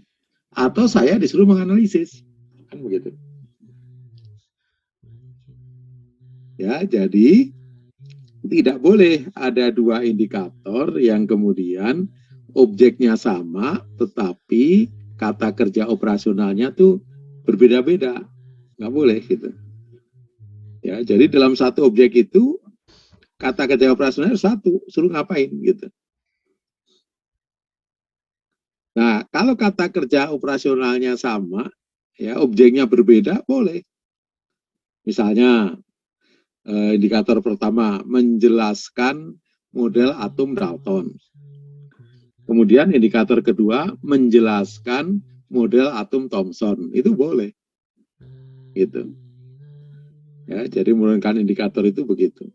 atau saya disuruh menganalisis. Kan begitu. Ya, jadi tidak boleh ada dua indikator yang kemudian objeknya sama, tetapi kata kerja operasionalnya tuh berbeda-beda. Nggak boleh gitu. Ya, jadi dalam satu objek itu kata kerja operasionalnya satu, suruh ngapain gitu. Nah, kalau kata kerja operasionalnya sama, ya objeknya berbeda, boleh. Misalnya indikator pertama menjelaskan model atom Dalton. Kemudian indikator kedua menjelaskan model atom Thomson. Itu boleh. Gitu. Ya, jadi menurunkan indikator itu begitu.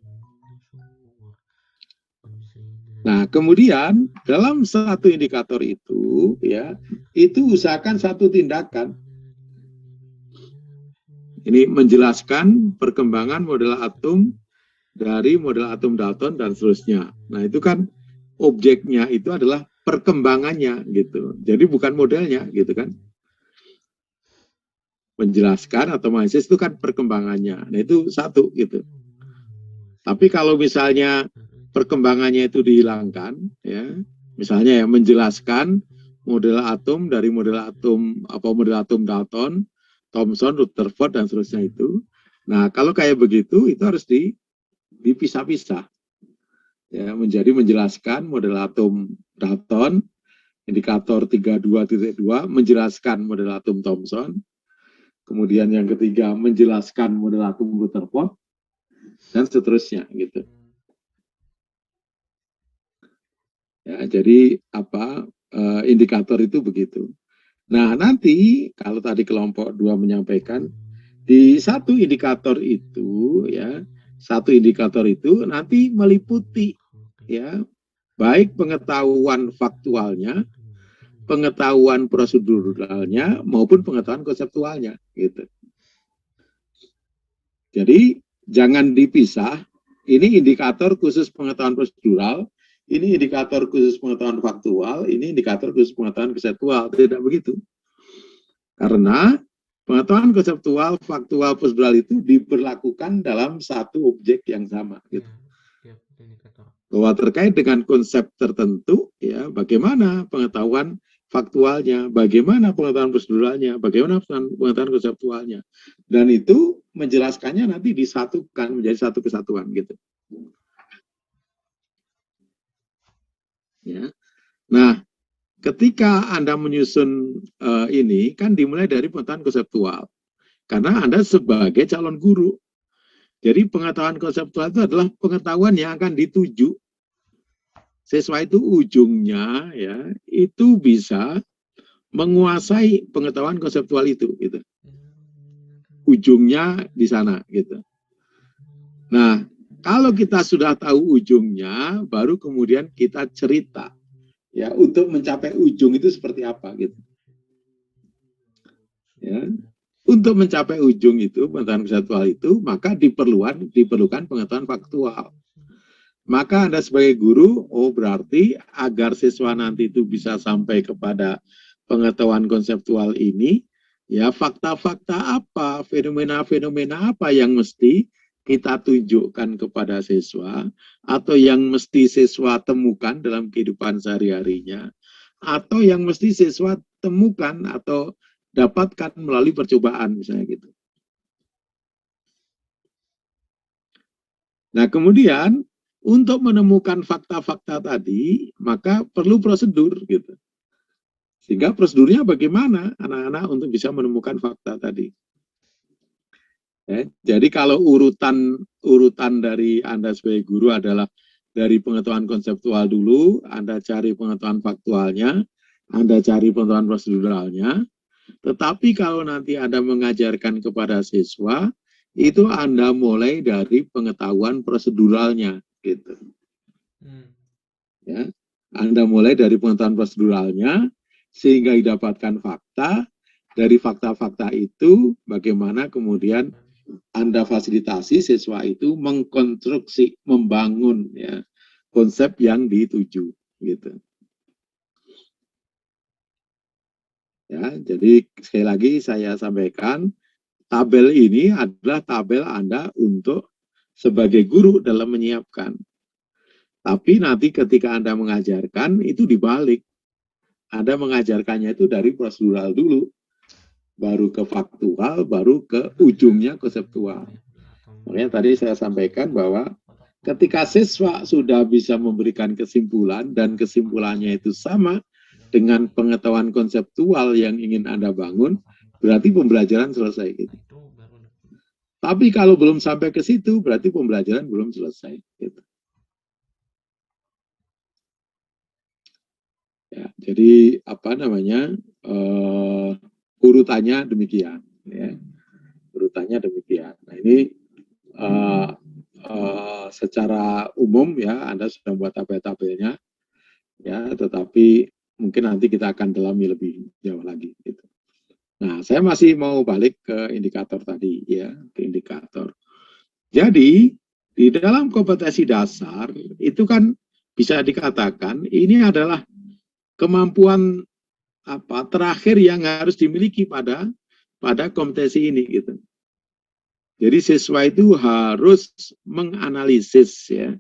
Nah, kemudian dalam satu indikator itu, ya, itu usahakan satu tindakan. Ini menjelaskan perkembangan model atom dari model atom Dalton dan seterusnya. Nah, itu kan objeknya itu adalah perkembangannya gitu. Jadi bukan modelnya gitu kan. Menjelaskan atau menganalisis itu kan perkembangannya. Nah, itu satu gitu. Tapi kalau misalnya perkembangannya itu dihilangkan, ya, misalnya ya menjelaskan model atom dari model atom Dalton, Thomson, Rutherford dan seterusnya itu. Nah, kalau kayak begitu itu harus dipisah-pisah. Ya, menjadi menjelaskan model atom Dalton, indikator 32.2 menjelaskan model atom Thomson. Kemudian yang ketiga menjelaskan model atom Rutherford dan seterusnya gitu. Ya, jadi indikator itu begitu. Nah, nanti kalau tadi kelompok 2 menyampaikan di satu indikator itu ya, satu indikator itu nanti meliputi ya baik pengetahuan faktualnya, pengetahuan proseduralnya maupun pengetahuan konseptualnya gitu. Jadi jangan dipisah, ini indikator khusus pengetahuan prosedural, ini indikator khusus pengetahuan faktual, ini indikator khusus pengetahuan konseptual. Tidak begitu. Karena pengetahuan konseptual, faktual, prosedural itu diberlakukan dalam satu objek yang sama. Gitu. Bahwa terkait dengan konsep tertentu, ya bagaimana pengetahuan faktualnya, bagaimana pengetahuan proseduralnya, bagaimana pengetahuan konseptualnya. Dan itu menjelaskannya nanti disatukan menjadi satu kesatuan. Gitu. Ya. Nah, ketika Anda menyusun ini, kan dimulai dari pengetahuan konseptual. Karena Anda sebagai calon guru. Jadi pengetahuan konseptual itu adalah pengetahuan yang akan dituju. Siswa itu ujungnya, ya, itu bisa menguasai pengetahuan konseptual itu. Gitu. Ujungnya di sana. Gitu. Nah, kalau kita sudah tahu ujungnya, baru kemudian kita cerita. Ya, untuk mencapai ujung itu seperti apa gitu. Ya. Untuk mencapai ujung itu, pengetahuan konseptual itu, maka diperlukan pengetahuan faktual. Maka Anda sebagai guru, berarti agar siswa nanti itu bisa sampai kepada pengetahuan konseptual ini, ya fakta-fakta apa, fenomena-fenomena apa yang mesti kita tunjukkan kepada siswa, atau yang mesti siswa temukan dalam kehidupan sehari-harinya, atau yang mesti siswa temukan atau dapatkan melalui percobaan, misalnya gitu. Nah, kemudian untuk menemukan fakta-fakta tadi, maka perlu prosedur, gitu. Sehingga prosedurnya bagaimana anak-anak untuk bisa menemukan fakta tadi. Ya, jadi kalau urutan dari Anda sebagai guru adalah dari pengetahuan konseptual dulu, Anda cari pengetahuan faktualnya, Anda cari pengetahuan proseduralnya, tetapi kalau nanti Anda mengajarkan kepada siswa, itu Anda mulai dari pengetahuan proseduralnya, gitu. Ya, Anda mulai dari pengetahuan proseduralnya, sehingga didapatkan fakta. Dari fakta-fakta itu, bagaimana kemudian Anda fasilitasi siswa itu mengkonstruksi, membangun ya konsep yang dituju, gitu. Ya, jadi sekali lagi saya sampaikan, tabel ini adalah tabel Anda untuk sebagai guru dalam menyiapkan. Tapi nanti ketika Anda mengajarkan, itu dibalik. Anda mengajarkannya itu dari prosedural dulu, baru ke faktual, baru ke ujungnya konseptual. Makanya tadi saya sampaikan bahwa ketika siswa sudah bisa memberikan kesimpulan, dan kesimpulannya itu sama dengan pengetahuan konseptual yang ingin Anda bangun, berarti pembelajaran selesai gitu. Tapi kalau belum sampai ke situ, berarti pembelajaran belum selesai gitu. Ya, jadi apa namanya, urutannya demikian ya. Urutannya demikian. Nah, ini secara umum ya, Anda sudah buat tabel-tabelnya ya, tetapi mungkin nanti kita akan dalami lebih jauh lagi gitu. Nah, saya masih mau balik ke indikator tadi ya, ke indikator. Jadi di dalam kompetensi dasar itu kan bisa dikatakan ini adalah kemampuan apa terakhir yang harus dimiliki pada kompetensi ini gitu. Jadi siswa itu harus menganalisis ya,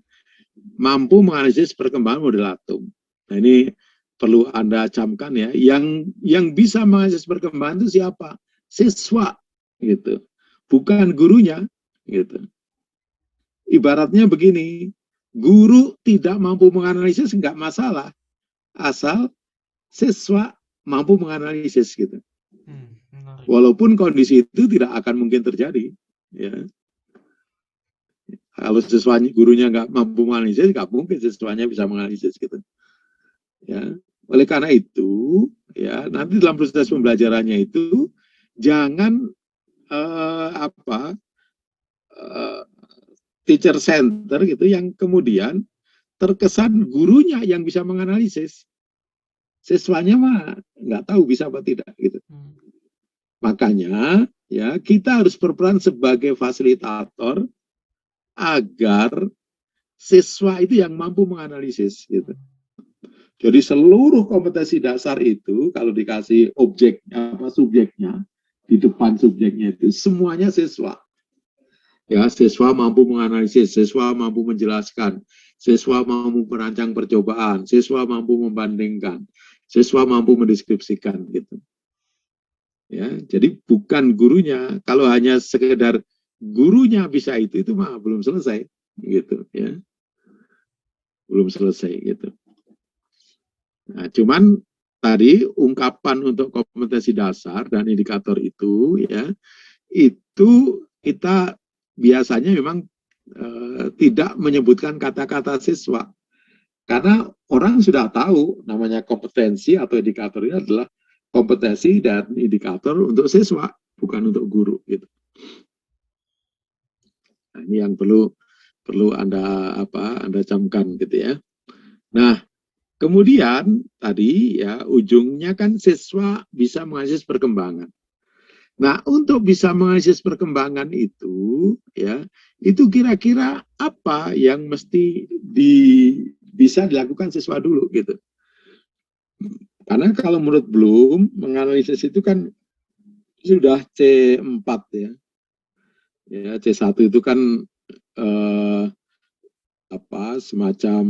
mampu menganalisis perkembangan model atom. Nah, ini perlu Anda camkan ya, yang bisa menganalisis perkembangan itu siapa? Siswa gitu. Bukan gurunya gitu. Ibaratnya begini, guru tidak mampu menganalisis enggak masalah, asal siswa mampu menganalisis gitu. Walaupun kondisi itu tidak akan mungkin terjadi ya. Kalau siswanya gurunya nggak mampu menganalisis, nggak mungkin siswanya bisa menganalisis gitu. Ya, oleh karena itu, ya nanti dalam proses pembelajarannya itu jangan teacher center gitu, yang kemudian terkesan gurunya yang bisa menganalisis, siswanya mah nggak tahu bisa apa tidak gitu. Makanya ya kita harus berperan sebagai fasilitator agar siswa itu yang mampu menganalisis gitu. Jadi seluruh kompetensi dasar itu kalau dikasih objek apa subjeknya di depan subjeknya itu semuanya siswa. Ya, siswa mampu menganalisis, siswa mampu menjelaskan, siswa mampu merancang percobaan, siswa mampu membandingkan, siswa mampu mendeskripsikan gitu. Ya, jadi bukan gurunya. Kalau hanya sekedar gurunya bisa itu mah belum selesai gitu ya. Belum selesai gitu. Nah, cuman tadi ungkapan untuk kompetensi dasar dan indikator itu ya, itu kita biasanya memang tidak menyebutkan kata-kata siswa. Karena orang sudah tahu namanya kompetensi atau indikator ini adalah kompetensi dan indikator untuk siswa, bukan untuk guru gitu. Nah, ini yang perlu Anda camkan gitu ya. Nah, kemudian tadi ya ujungnya kan siswa bisa menganalisis perkembangan. Nah, untuk bisa menganalisis perkembangan itu ya, itu kira-kira apa yang mesti bisa dilakukan siswa dulu gitu. Karena kalau menurut Bloom, menganalisis itu kan sudah C4 ya. Ya, C1 itu kan semacam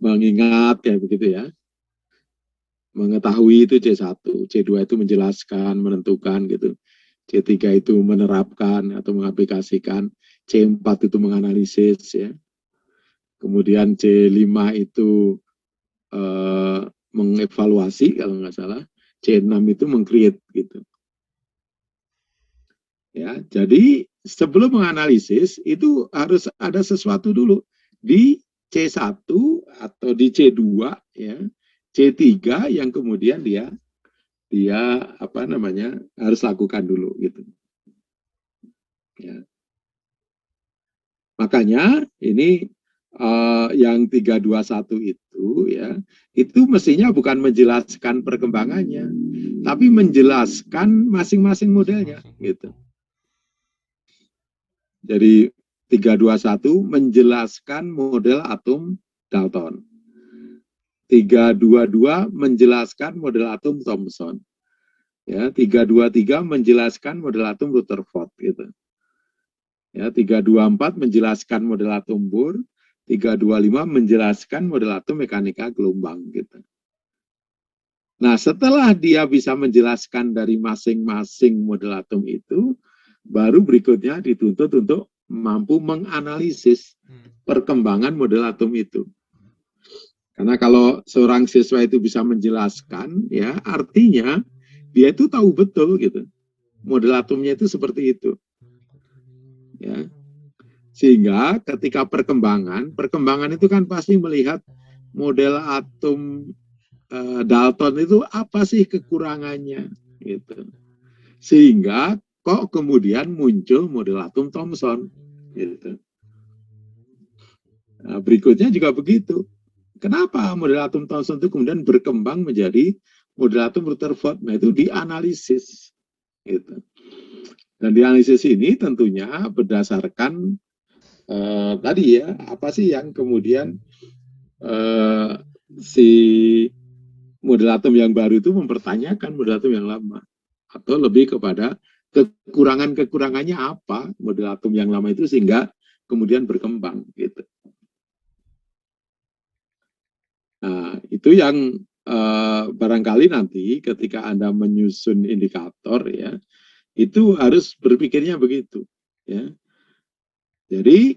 mengingat kayak begitu ya. Mengetahui itu C1, C2 itu menjelaskan, menentukan gitu. C3 itu menerapkan atau mengaplikasikan, C4 itu menganalisis ya. Kemudian C5 itu mengevaluasi kalau nggak salah, C6 itu meng-create gitu. Ya, jadi sebelum menganalisis itu harus ada sesuatu dulu di C1 atau di C2 ya, C3 yang kemudian dia harus lakukan dulu gitu. Ya. Makanya ini yang 321 itu ya, itu mestinya bukan menjelaskan perkembangannya, tapi menjelaskan masing-masing modelnya gitu. Jadi 321 menjelaskan model atom Dalton. 322 menjelaskan model atom Thomson. Ya, 323 menjelaskan model atom Rutherford gitu. Ya, 324 menjelaskan model atom Bohr, 325 menjelaskan model atom mekanika gelombang gitu. Nah, setelah dia bisa menjelaskan dari masing-masing model atom itu, baru berikutnya dituntut untuk mampu menganalisis perkembangan model atom itu. Karena kalau seorang siswa itu bisa menjelaskan, ya artinya dia itu tahu betul gitu. Model atomnya itu seperti itu. Ya. Sehingga ketika perkembangan itu kan pasti melihat model atom Dalton itu apa sih kekurangannya gitu. Sehingga kok kemudian muncul model atom Thomson gitu. Nah, berikutnya juga begitu. Kenapa model atom Thomson itu kemudian berkembang menjadi model atom Rutherford? Nah, itu dianalisis. Gitu. Dan dianalisis ini tentunya berdasarkan tadi ya, apa sih yang kemudian si model atom yang baru itu mempertanyakan model atom yang lama. Atau lebih kepada kekurangan-kekurangannya apa model atom yang lama itu sehingga kemudian berkembang. Gitu. Nah, itu yang barangkali nanti ketika Anda menyusun indikator ya, itu harus berpikirnya begitu. Ya. Jadi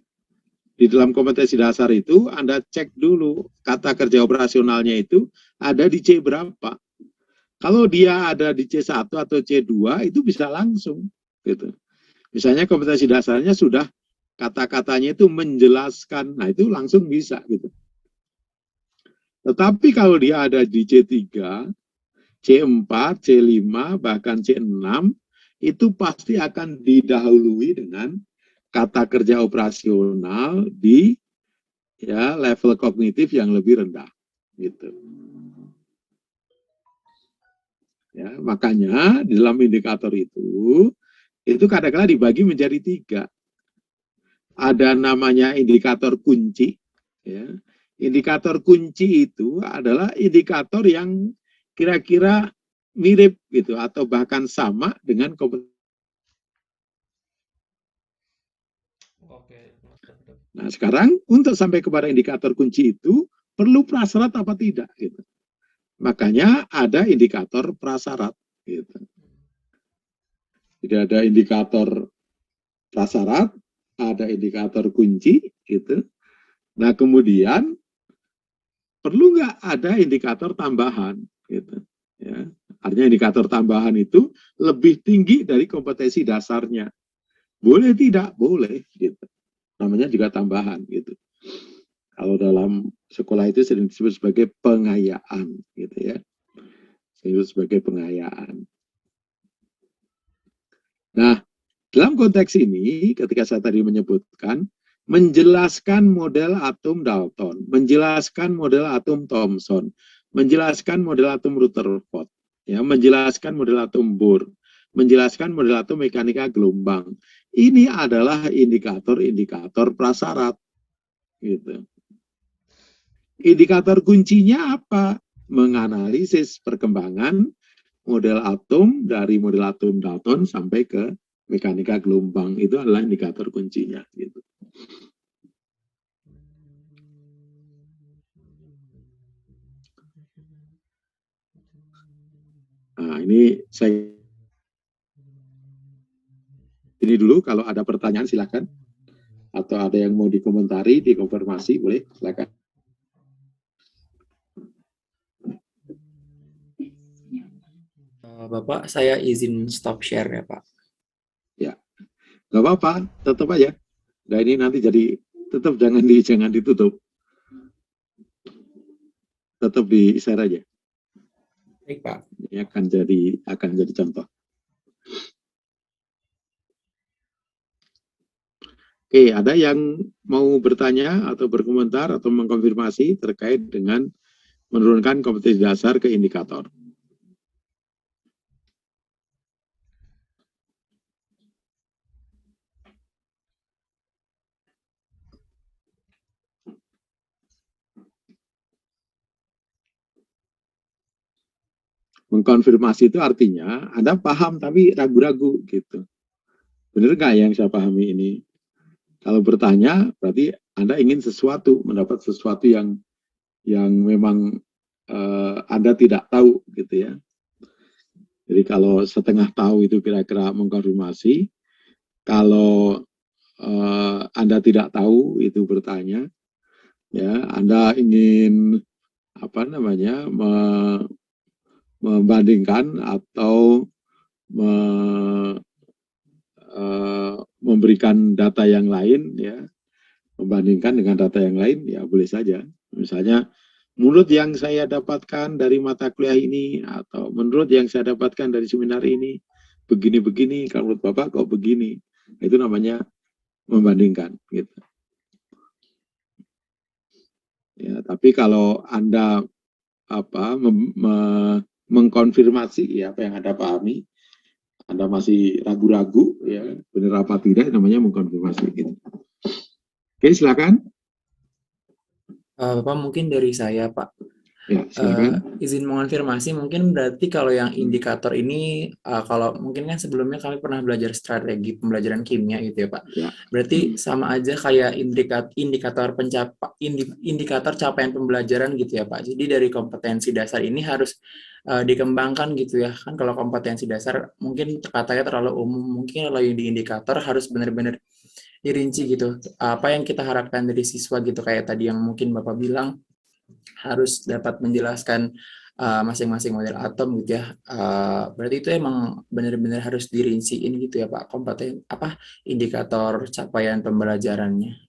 di dalam kompetensi dasar itu Anda cek dulu kata kerja operasionalnya itu ada di C berapa. Kalau dia ada di C1 atau C2 itu bisa langsung. Gitu. Misalnya kompetensi dasarnya sudah kata-katanya itu menjelaskan, nah itu langsung bisa gitu. Tetapi kalau dia ada di C3, C4, C5, bahkan C6, itu pasti akan didahului dengan kata kerja operasional di ya level kognitif yang lebih rendah. Gitu. Ya, makanya di dalam indikator itu kadang-kadang dibagi menjadi 3. Ada namanya indikator kunci, ya. Indikator kunci itu adalah indikator yang kira-kira mirip gitu atau bahkan sama dengan kompetensi. Nah, sekarang untuk sampai kepada indikator kunci itu perlu prasyarat apa tidak gitu. Makanya ada indikator prasyarat gitu. Jadi ada indikator prasyarat, ada indikator kunci gitu. Nah, kemudian perlu nggak ada indikator tambahan gitu ya. Artinya indikator tambahan itu lebih tinggi dari kompetensi dasarnya. Boleh tidak? Boleh gitu. Namanya juga tambahan gitu. Kalau dalam sekolah itu sering disebut sebagai pengayaan gitu ya. Disebut sebagai pengayaan. Nah, dalam konteks ini ketika saya tadi menyebutkan menjelaskan model atom Dalton, menjelaskan model atom Thomson, menjelaskan model atom Rutherford, ya, menjelaskan model atom Bohr, menjelaskan model atom mekanika gelombang. Ini adalah indikator-indikator prasyarat. Gitu. Indikator kuncinya apa? Menganalisis perkembangan model atom dari model atom Dalton sampai ke mekanika gelombang. Itu adalah indikator kuncinya. Gitu. Nah, ini dulu, kalau ada pertanyaan silakan. Atau ada yang mau dikomentari, dikonfirmasi, boleh, silakan. Bapak, saya izin stop share ya, Pak. Ya, nggak apa-apa, tetap aja. Nah, ini nanti jadi, tetap jangan ditutup. Tetap di-share aja. Baik, Pak. Ini akan jadi contoh. Oke, ada yang mau bertanya atau berkomentar atau mengkonfirmasi terkait dengan menurunkan kompetensi dasar ke indikator? Mengkonfirmasi itu artinya Anda paham tapi ragu-ragu gitu. Benar nggak yang saya pahami ini? Kalau bertanya berarti Anda ingin sesuatu, mendapat sesuatu yang memang Anda tidak tahu gitu ya. Jadi kalau setengah tahu itu kira-kira mengkonfirmasi. Kalau Anda tidak tahu itu bertanya. Ya, Anda ingin apa namanya membandingkan atau memberikan data yang lain, ya, membandingkan dengan data yang lain, ya boleh saja. Misalnya, menurut yang saya dapatkan dari mata kuliah ini, atau menurut yang saya dapatkan dari seminar ini, begini-begini, kalau menurut Bapak kok begini. Itu namanya membandingkan, gitu. Ya, tapi kalau Anda mengkonfirmasi ya, apa yang Anda pahami, Anda masih ragu-ragu, ya, benar apa tidak, namanya mengkonfirmasi. Gitu. Oke, silakan. Bapak, mungkin dari saya, Pak. Ya, silakan. Izin mengonfirmasi, mungkin berarti kalau yang indikator ini, kalau mungkin kan sebelumnya kami pernah belajar strategi pembelajaran kimia gitu ya, Pak. Ya. Berarti sama aja kayak indikator capaian pembelajaran gitu ya, Pak. Jadi dari kompetensi dasar ini harus dikembangkan gitu ya. Kan kalau kompetensi dasar mungkin katanya terlalu umum, mungkin kalau yang di indikator harus benar-benar dirinci gitu. Apa yang kita harapkan dari siswa gitu, kayak tadi yang mungkin Bapak bilang, harus dapat menjelaskan masing-masing model atom gitu ya. Berarti itu emang benar-benar harus dirinciin gitu ya, Pak, indikator capaian pembelajarannya.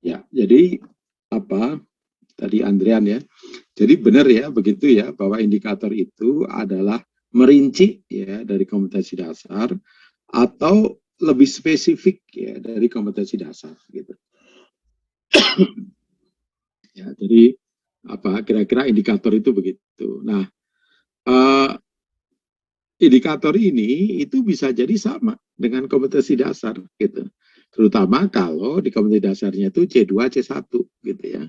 Ya, jadi tadi Andrian ya. Jadi benar ya, begitu ya, bahwa indikator itu adalah merinci ya dari kompetensi dasar atau lebih spesifik ya dari kompetensi dasar gitu. Ya, jadi kira-kira indikator itu begitu. Nah, indikator ini itu bisa jadi sama dengan kompetensi dasar gitu. Terutama kalau di kompetensi dasarnya itu C2, C1 gitu ya.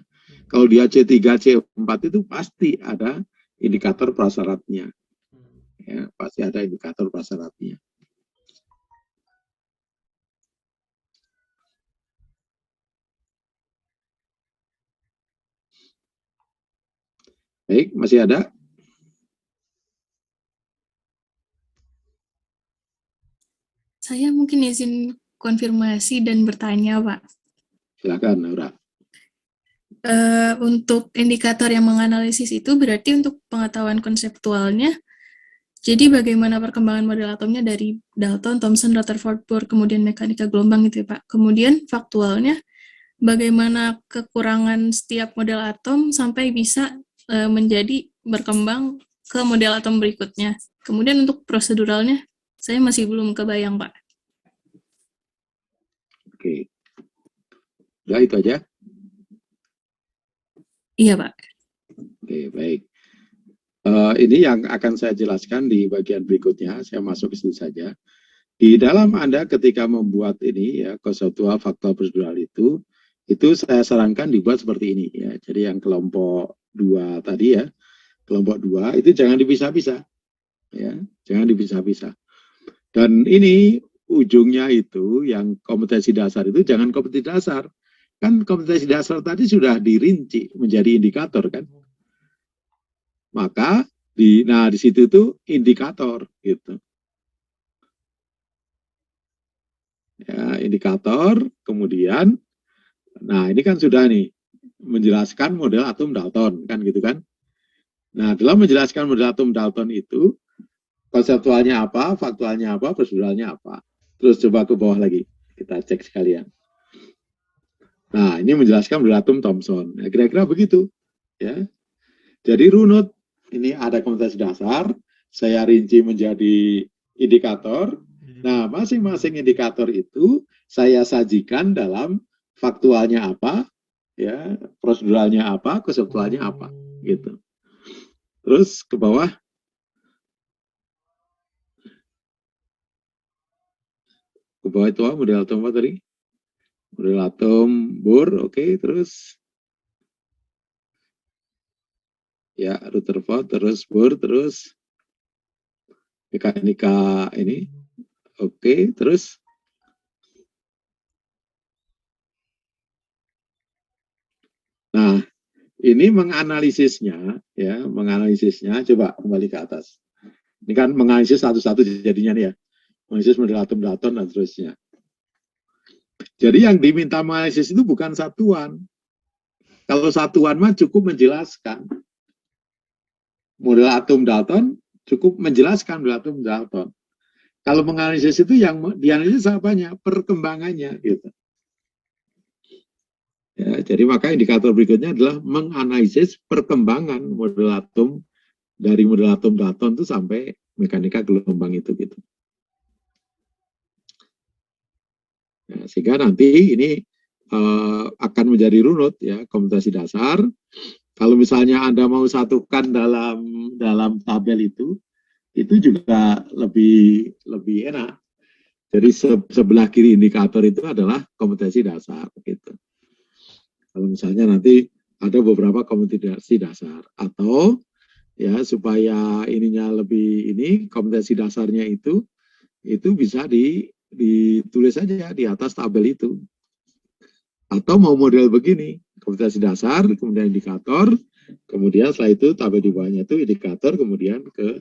Kalau dia C3, C4 itu pasti ada indikator prasyaratnya. Ya, pasti ada indikator prasyaratnya. Baik, masih ada? Saya mungkin izin konfirmasi dan bertanya, Pak. Silakan, Naura. Untuk indikator yang menganalisis itu berarti untuk pengetahuan konseptualnya, jadi bagaimana perkembangan model atomnya dari Dalton, Thomson, Rutherford, Bohr, kemudian mekanika gelombang gitu ya, Pak. Kemudian faktualnya, bagaimana kekurangan setiap model atom sampai bisa menjadi berkembang ke model atom berikutnya. Kemudian untuk proseduralnya, saya masih belum kebayang, Pak. Oke. Ya, itu aja? Iya, Pak. Oke, baik. Ini yang akan saya jelaskan di bagian berikutnya. Saya masuk ke situ saja. Di dalam Anda ketika membuat ini ya, konseptual faktual prosedural itu saya sarankan dibuat seperti ini ya. Jadi yang kelompok 2 tadi ya, kelompok 2 itu jangan dipisah-pisah. Ya, jangan dipisah-pisah. Dan ini ujungnya itu yang kompetensi dasar itu jangan kompetensi dasar. Kan kompetensi dasar tadi sudah dirinci menjadi indikator kan. Maka di situ itu indikator gitu. Ya, indikator, kemudian ini kan sudah nih menjelaskan model atom Dalton kan gitu kan. Nah, dalam menjelaskan model atom Dalton itu konseptualnya apa, faktualnya apa, proseduralnya apa. Terus coba ke bawah lagi, kita cek sekalian. Nah, ini menjelaskan model atom Thomson. Nah, kira-kira begitu ya. Jadi runut, ini ada kompetensi dasar, saya rinci menjadi indikator. Nah, masing-masing indikator itu saya sajikan dalam faktualnya apa, ya, proseduralnya apa, konseptualnya apa, gitu. Terus ke bawah. Ke bawah itu model atom apa tadi? Model atom Bohr, oke, terus ya Rutherford, terus Bohr, terus mekanika ini. Oke, terus nah, ini menganalisisnya ya, coba kembali ke atas. Ini kan menganalisis satu-satu jadinya nih ya. Menganalisis model atom Dalton dan seterusnya. Jadi yang diminta menganalisis itu bukan satuan. Kalau satuan mah cukup menjelaskan. Model atom Dalton cukup menjelaskan model atom Dalton. Kalau menganalisis itu yang dianalisis apanya? Perkembangannya gitu. Ya, jadi maka indikator berikutnya adalah menganalisis perkembangan model atom dari model atom Dalton itu sampai mekanika gelombang itu gitu. Nah, sehingga nanti ini akan menjadi runut ya komputasi dasar. Kalau misalnya Anda mau satukan dalam tabel itu juga lebih enak. Jadi sebelah kiri indikator itu adalah komputasi dasar gitu. Kalau misalnya nanti ada beberapa komputasi dasar atau ya supaya ininya lebih komputasi dasarnya itu bisa ditulis saja di atas tabel itu. Atau mau model begini, komputasi dasar, kemudian indikator, kemudian setelah itu tabel di bawahnya itu indikator, kemudian ke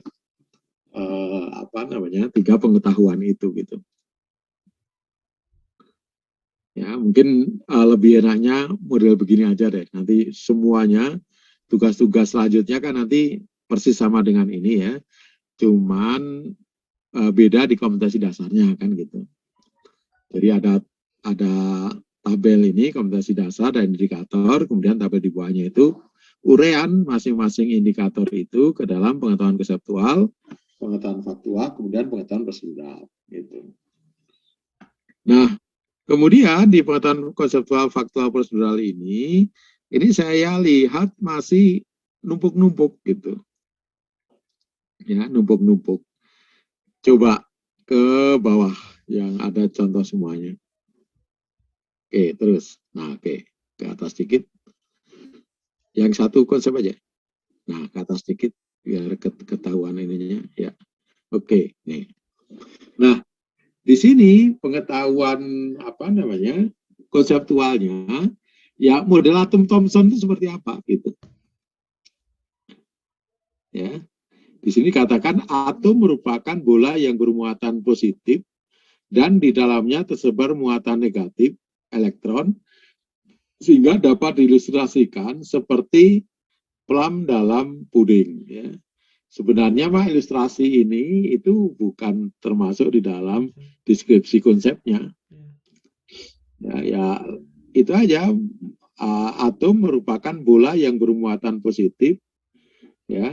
3 pengetahuan itu gitu. Ya, mungkin lebih enaknya model begini aja deh. Nanti semuanya tugas-tugas selanjutnya kan nanti persis sama dengan ini ya. Cuman beda di komputasi dasarnya kan gitu. Jadi ada tabel ini komputasi dasar dan indikator, kemudian tabel di bawahnya itu urean masing-masing indikator itu ke dalam pengetahuan konseptual, pengetahuan faktual, kemudian pengetahuan prosedural gitu. Nah, kemudian di pengetahuan konseptual, faktual, prosedural ini saya lihat masih numpuk-numpuk gitu. Ya, numpuk-numpuk. Coba ke bawah yang ada contoh semuanya. Oke, terus. Nah, oke. Ke atas sedikit. Yang satu konsep aja. Nah, ke atas sedikit biar ketahuan ininya ya. Oke, nih. Nah, di sini pengetahuan konseptualnya ya model atom Thomson itu seperti apa gitu. Ya. Di sini katakan atom merupakan bola yang bermuatan positif dan di dalamnya tersebar muatan negatif elektron sehingga dapat diilustrasikan seperti plum dalam puding ya. Sebenarnya mah ilustrasi ini itu bukan termasuk di dalam deskripsi konsepnya. Ya itu aja. Atom merupakan bola yang bermuatan positif ya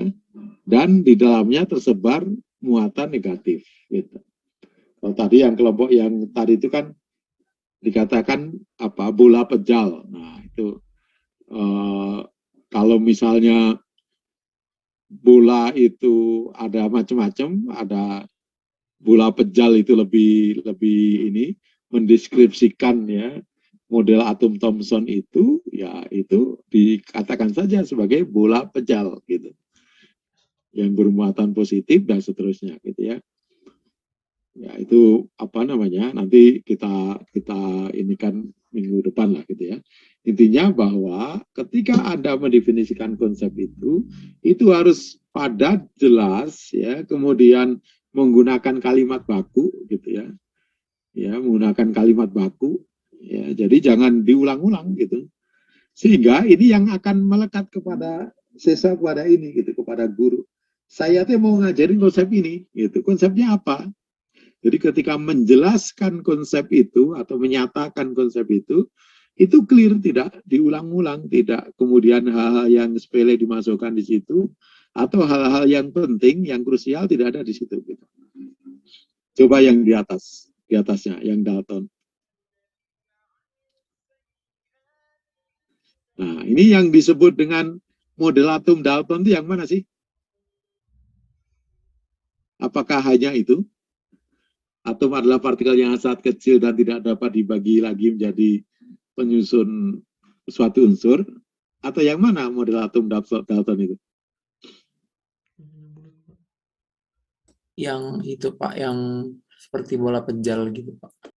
dan di dalamnya tersebar muatan negatif gitu. Kalau tadi yang kelompok yang tadi itu kan dikatakan bola pejal. Nah, itu kalau misalnya bola itu ada macam-macam, ada bola pejal itu lebih mendeskripsikan ya model atom Thomson itu ya itu dikatakan saja sebagai bola pejal gitu. Yang bermuatan positif dan seterusnya gitu ya. Ya itu nanti kita ini kan minggu depan lah gitu ya. Intinya bahwa ketika Anda mendefinisikan konsep itu harus padat, jelas ya, kemudian menggunakan kalimat baku gitu ya. Ya, menggunakan kalimat baku ya. Jadi jangan diulang-ulang gitu. Sehingga ini yang akan melekat kepada siswa kepada guru. Saya tuh mau ngajarin konsep ini gitu. Konsepnya apa? Jadi ketika menjelaskan konsep itu atau menyatakan konsep itu clear, tidak diulang-ulang, tidak kemudian hal-hal yang sepele dimasukkan di situ, atau hal-hal yang penting, yang krusial tidak ada di situ. Gitu. Coba yang di atasnya, yang Dalton. Nah, ini yang disebut dengan model atom Dalton itu yang mana sih? Apakah hanya itu? Atom adalah partikel yang sangat kecil dan tidak dapat dibagi lagi menjadi penyusun suatu unsur, atau yang mana model atom Dalton itu? Yang itu Pak, yang seperti bola pejal gitu Pak.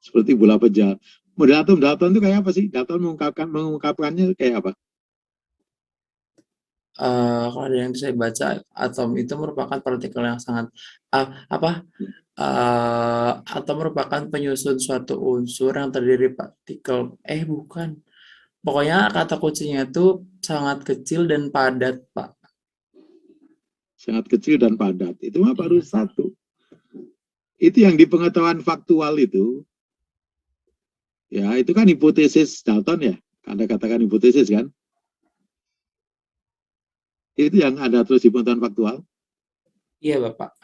Seperti bola pejal. Model atom Dalton itu kayak apa sih? Dalton mengungkapkannya kayak apa? Kalau ada yang saya baca, atom itu merupakan partikel yang sangat atom merupakan penyusun suatu unsur yang terdiri partikel bukan Pokoknya kata kuncinya itu sangat kecil dan padat, Pak. Sangat kecil dan padat. Itu mah baru satu. Itu yang di pengetahuan faktual itu. Ya, itu kan hipotesis Dalton ya. Anda katakan hipotesis kan? Itu yang ada terus di pengetahuan faktual. Iya, Bapak.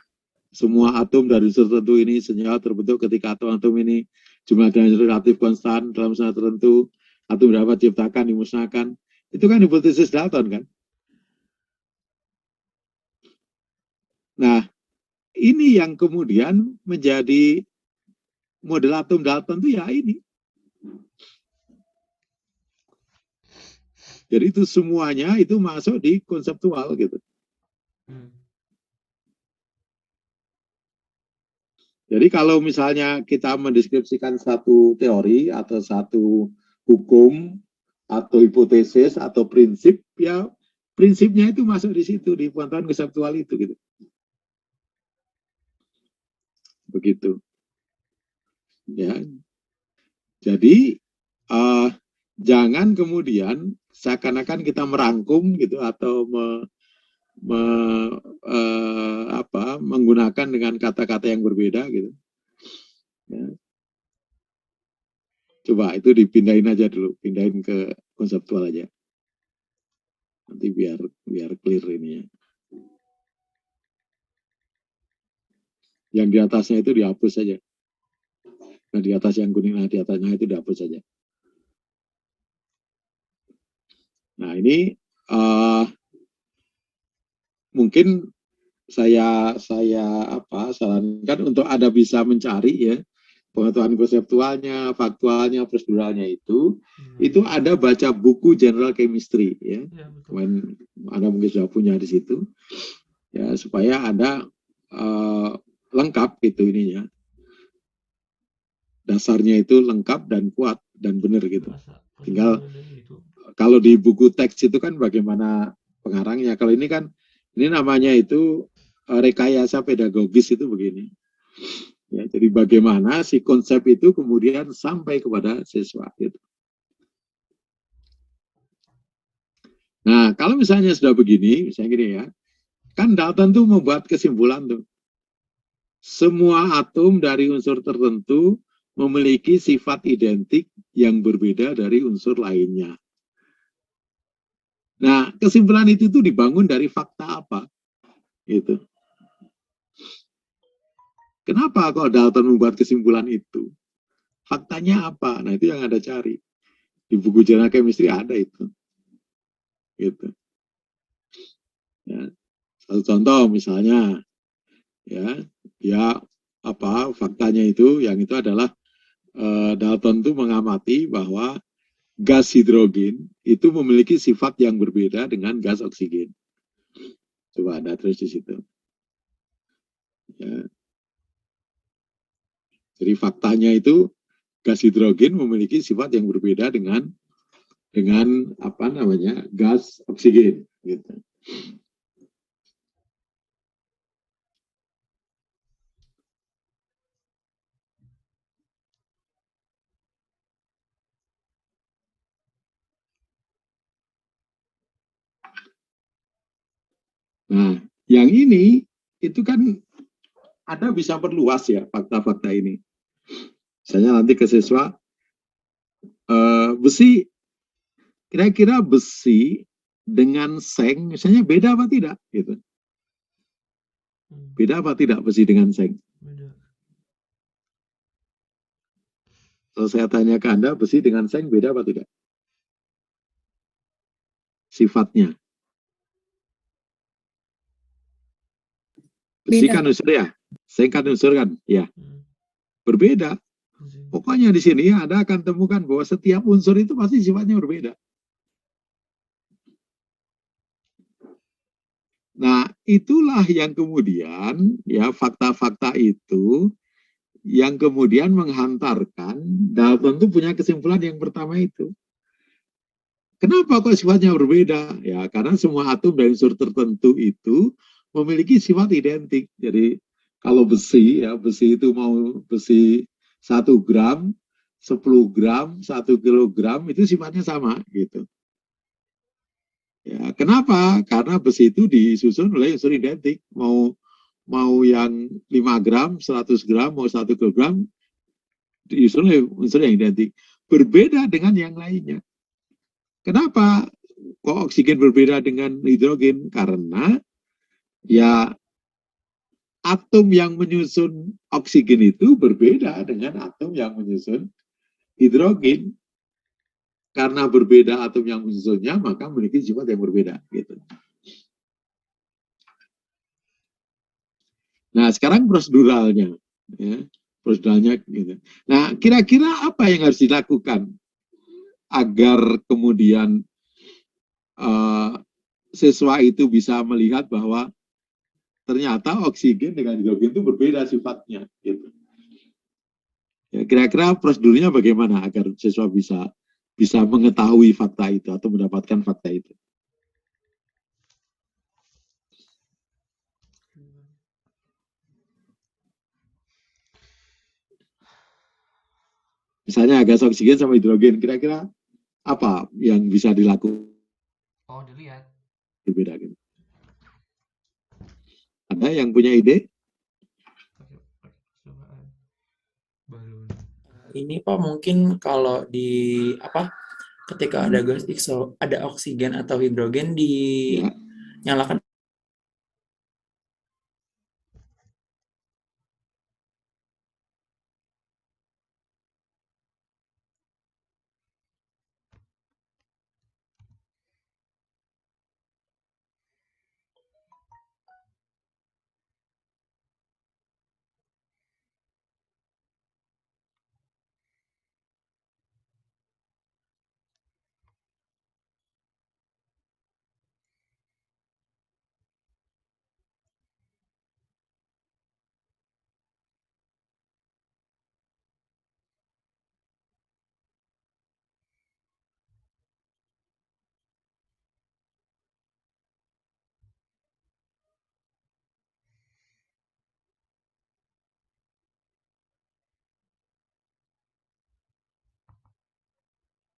Semua atom dari unsur tertentu ini senyawa terbentuk ketika atom-atom ini jumlahnya relatif konstan dalam senyawa tertentu. Atom dapat diciptakan, dimusnahkan. Itu kan hipotesis Dalton kan? Nah, ini yang kemudian menjadi model atom Dalton itu ya ini. Jadi itu semuanya itu masuk di konseptual gitu. Jadi kalau misalnya kita mendeskripsikan satu teori atau satu hukum atau hipotesis atau prinsip, ya prinsipnya itu masuk di situ, di pengetahuan konseptual itu gitu. Begitu. Ya. Jadi jangan kemudian seakan-akan kita merangkum gitu atau menggunakan dengan kata-kata yang berbeda gitu. Ya. Coba itu dipindahin aja dulu, pindahin ke konseptual aja. Nanti biar clear ini ya. Yang di atasnya itu dihapus saja. Nah di atas yang kuning, nah di atasnya itu dihapus saja. Nah ini mungkin saya sarankan untuk Anda bisa mencari ya pengetahuan konseptualnya, faktualnya, proseduralnya itu ada baca buku General Chemistry ya. Anda mungkin sudah punya di situ ya supaya Anda lengkap gitu ininya. Dasarnya itu lengkap dan kuat dan benar gitu. Tinggal kalau di buku teks itu kan bagaimana pengarangnya. Kalau ini kan ini namanya itu rekayasa pedagogis itu begini. Ya, jadi bagaimana si konsep itu kemudian sampai kepada siswa gitu. Nah, kalau misalnya sudah begini, misalnya gini ya, kan Dalton tuh membuat kesimpulan tuh. Semua atom dari unsur tertentu memiliki sifat identik yang berbeda dari unsur lainnya. Nah, kesimpulan itu tuh dibangun dari fakta apa? Gitu. Kenapa kok Dalton membuat kesimpulan itu? Faktanya apa? Nah, itu yang Anda cari. Di buku General Chemistry ada itu. Gitu. Ya. Satu contoh misalnya, ya faktanya itu, yang itu adalah Dalton itu mengamati bahwa gas hidrogen itu memiliki sifat yang berbeda dengan gas oksigen. Coba Anda terus di situ. Ya. Jadi faktanya itu gas hidrogen memiliki sifat yang berbeda dengan gas oksigen. Gitu. Nah, yang ini itu kan Anda bisa perluas ya fakta-fakta ini. Misalnya nanti ke siswa, besi, kira-kira besi dengan seng, misalnya beda apa tidak? Gitu. Beda apa tidak besi dengan seng? Beda. Kalau saya tanya ke Anda, besi dengan seng beda apa tidak? Sifatnya. Besi kan unsur ya, seng kan unsur kan, ya. Berbeda. Pokoknya di sini Anda akan temukan bahwa setiap unsur itu pasti sifatnya berbeda. Nah, itulah yang kemudian ya fakta-fakta itu yang kemudian menghantarkan Dalton itu punya kesimpulan yang pertama itu. Kenapa kok sifatnya berbeda? Ya, karena semua atom dari unsur tertentu itu memiliki sifat identik. Jadi kalau besi, ya besi itu mau besi 1 gram 10 gram, 1 kilogram itu sifatnya sama gitu. Ya, kenapa? Karena besi itu disusun oleh unsur identik. Mau yang 5 gram, 100 gram, mau 1 kilogram disusun oleh unsur yang identik. Berbeda dengan yang lainnya. Kenapa kok oksigen berbeda dengan hidrogen? Karena ya atom yang menyusun oksigen itu berbeda dengan atom yang menyusun hidrogen. Karena berbeda atom yang menyusunnya, maka memiliki sifat yang berbeda. Gitu. Nah, sekarang proseduralnya. Ya, proseduralnya gitu. Nah, kira-kira apa yang harus dilakukan agar kemudian siswa itu bisa melihat bahwa ternyata oksigen dengan hidrogen itu berbeda sifatnya. Gitu. Ya, kira-kira prosedurnya bagaimana agar siswa bisa mengetahui fakta itu atau mendapatkan fakta itu? Misalnya gas oksigen sama hidrogen, kira-kira apa yang bisa dilakukan? Oh, dilihat. Berbeda gitu. Ada yang punya ide? Ini Pak, mungkin kalau di ketika ada gas ada oksigen atau hidrogen dinyalakan.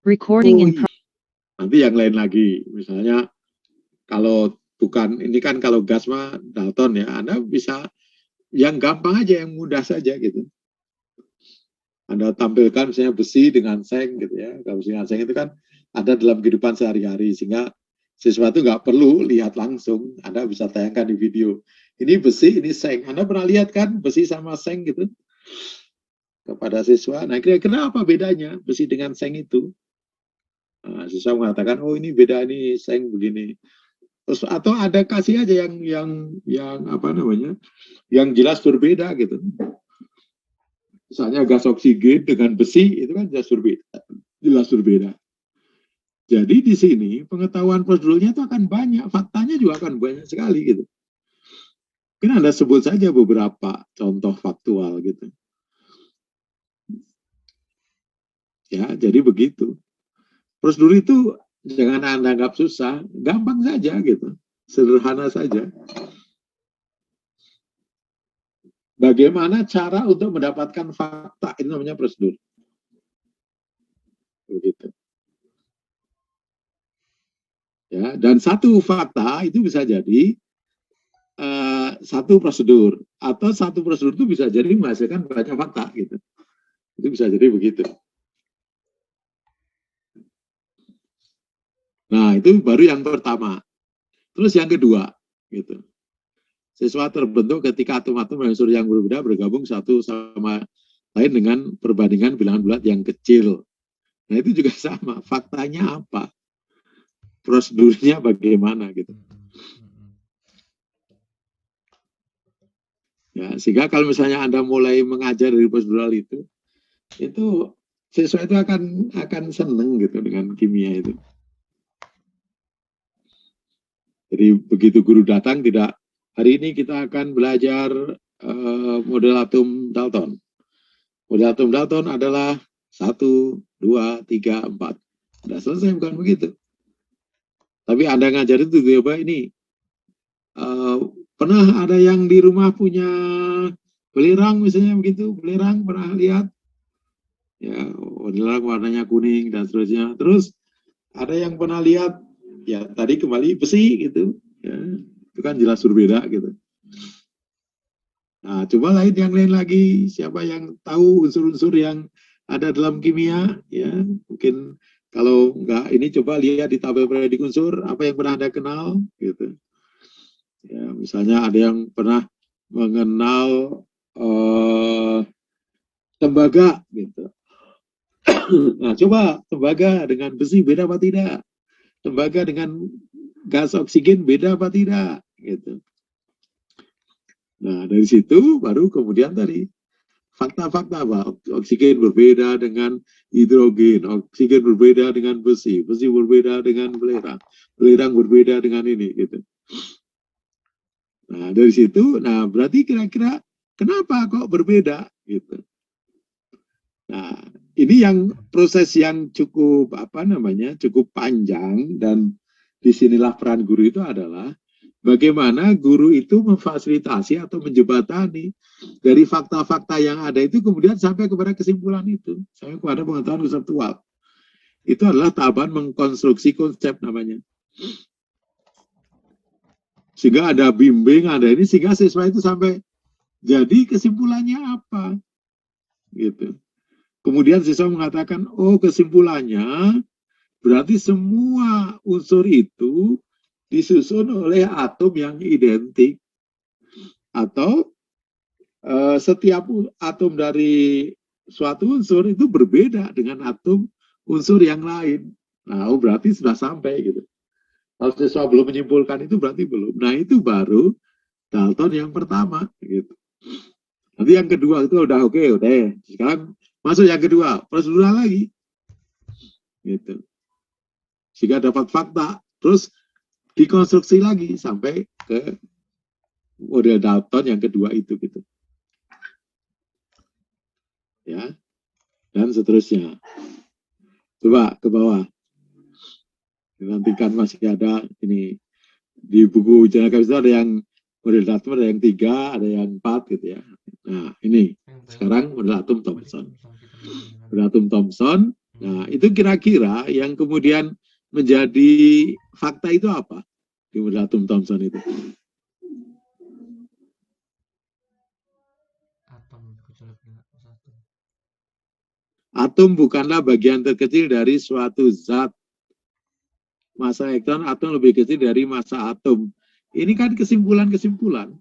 Nanti yang lain lagi, misalnya kalau bukan ini kan kalau gas mah Dalton ya, Anda bisa yang gampang aja, yang mudah saja gitu. Anda tampilkan misalnya besi dengan seng gitu ya. Kalau besi dengan seng itu kan ada dalam kehidupan sehari-hari, sehingga siswa itu nggak perlu lihat langsung. Anda bisa tayangkan di video. Ini besi, ini seng. Anda pernah lihat kan besi sama seng gitu? Kepada siswa. Nah, kira-kira apa bedanya besi dengan seng itu? Nah, siswa mengatakan, oh ini beda nih, seng begini. Terus atau ada kasih aja yang apa namanya, yang jelas berbeda gitu. Misalnya gas oksigen dengan besi itu kan jelas berbeda. Jadi di sini pengetahuan prosedurnya itu akan banyak, faktanya juga akan banyak sekali gitu. Mungkin Anda sebut saja beberapa contoh faktual gitu. Ya, jadi begitu. Prosedur itu jangan Anda anggap susah, gampang saja gitu. Sederhana saja. Bagaimana cara untuk mendapatkan fakta? Ini namanya prosedur. Begitu. Ya, dan satu fakta itu bisa jadi satu prosedur, atau satu prosedur itu bisa jadi menghasilkan banyak fakta gitu. Itu bisa jadi begitu. Nah, itu baru yang pertama. Terus yang kedua, gitu. Siswa terbentuk ketika atom-atom unsur yang berbeda bergabung satu sama lain dengan perbandingan bilangan bulat yang kecil. Nah, itu juga sama. Faktanya apa? Prosedurnya bagaimana gitu. Ya, sehingga kalau misalnya Anda mulai mengajar dari prosedural itu siswa itu akan seneng gitu dengan kimia itu. Jadi begitu guru datang, tidak, hari ini kita akan belajar model atom Dalton. Model atom Dalton adalah 1, 2, 3, 4. Sudah selesai, bukan begitu. Tapi Anda ngajar itu tiba-tiba ini, pernah ada yang di rumah punya belerang misalnya begitu, belerang pernah lihat? ya adalah warnanya kuning dan seterusnya. Terus ada yang pernah lihat ya tadi kembali besi gitu, ya itu kan jelas berbeda gitu. Nah, coba yang lain lagi, siapa yang tahu unsur-unsur yang ada dalam kimia, ya mungkin kalau enggak ini coba lihat di tabel periodik unsur apa yang pernah Anda kenal, gitu. Ya, misalnya ada yang pernah mengenal tembaga, gitu. Nah, coba tembaga dengan besi beda apa tidak? Tembaga dengan gas oksigen beda apa tidak? Gitu. Nah, dari situ baru kemudian tadi fakta-fakta apa? Oksigen berbeda dengan hidrogen, oksigen berbeda dengan besi, besi berbeda dengan belerang, belerang berbeda dengan ini, gitu. Nah, dari situ, nah berarti kira-kira kenapa kok berbeda, gitu. Nah, ini yang proses yang cukup cukup panjang, dan disinilah peran guru itu adalah bagaimana guru itu memfasilitasi atau menjembatani dari fakta-fakta yang ada itu kemudian sampai kepada kesimpulan itu, sampai kepada pengetahuan konseptual. Itu adalah tahapan mengkonstruksi konsep namanya. Sehingga ada bimbing, ada ini, sehingga siswa itu sampai jadi kesimpulannya apa, gitu. Kemudian siswa mengatakan, oh kesimpulannya berarti semua unsur itu disusun oleh atom yang identik, atau setiap atom dari suatu unsur itu berbeda dengan atom unsur yang lain. Nah, berarti sudah sampai gitu. Kalau siswa belum menyimpulkan itu berarti belum. Nah, itu baru Dalton yang pertama gitu. Nanti yang kedua itu udah oke, udah. Sekarang masuk yang kedua, prosedural lagi. Gitu. Sehingga dapat fakta, terus dikonstruksi lagi sampai ke model Dalton yang kedua itu gitu. Ya. Dan seterusnya. Coba ke bawah. Nanti kan masih ada ini di buku ujian itu ada yang model Dalton, ada yang 3, ada yang 4 gitu ya. Nah, ini sekarang model atom Thomson. Model atom Thomson. Nah, itu kira-kira yang kemudian menjadi fakta itu apa di model atom Thomson itu? Atom bukanlah bagian terkecil dari suatu zat. Massa elektron atom lebih kecil dari massa atom. Ini kan kesimpulan-kesimpulan.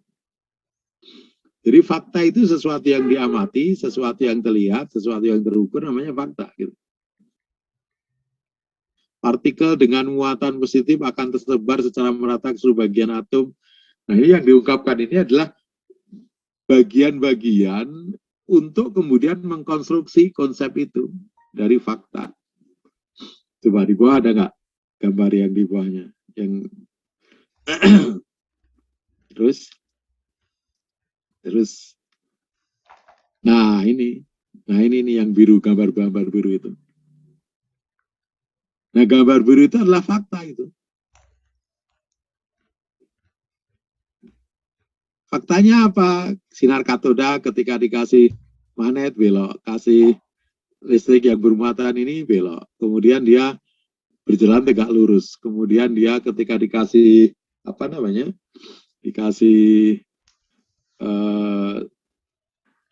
Jadi fakta itu sesuatu yang diamati, sesuatu yang terlihat, sesuatu yang terukur, namanya fakta. Gitu. Partikel dengan muatan positif akan tersebar secara merata ke seluruh bagian atom. Nah, ini yang diungkapkan ini adalah bagian-bagian untuk kemudian mengkonstruksi konsep itu dari fakta. Coba di bawah ada nggak gambar yang di bawahnya? Yang terus, nah ini nih yang biru, gambar biru itu. Nah, gambar biru itu adalah fakta itu. Faktanya apa? Sinar katoda ketika dikasih magnet belok, kasih listrik yang bermuatan ini belok. Kemudian dia berjalan tegak lurus. Kemudian dia ketika dikasih dikasih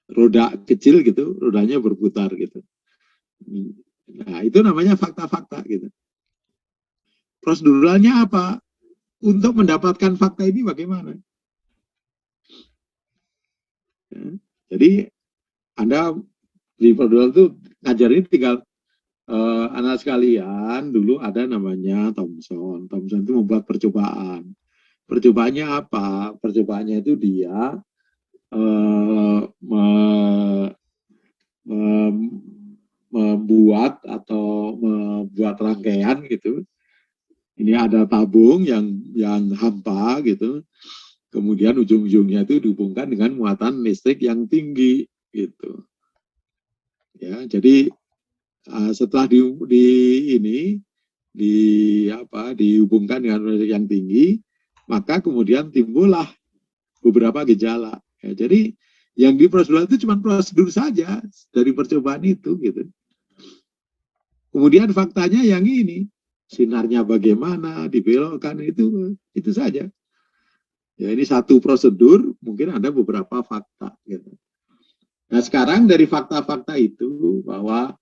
roda kecil gitu, rodanya berputar gitu. Nah, itu namanya fakta-fakta gitu. Proseduralnya apa? Untuk mendapatkan fakta ini bagaimana? Ya, jadi Anda di prosedural itu ngajar ini tinggal anak sekalian, dulu ada namanya Thomson. Thomson itu membuat percobaan. Percobaannya apa? Percobaannya itu dia membuat rangkaian gitu. Ini ada tabung yang hampa gitu. Kemudian ujung-ujungnya itu dihubungkan dengan muatan listrik yang tinggi gitu. Ya, jadi setelah dihubungkan dengan listrik yang tinggi, maka kemudian timbullah beberapa gejala. Ya, jadi yang di prosedur itu cuma prosedur saja dari percobaan itu gitu. Kemudian faktanya yang ini, sinarnya bagaimana, dibelokkan, itu saja. Ya, ini satu prosedur, mungkin ada beberapa fakta. Gitu. Nah, sekarang dari fakta-fakta itu bahwa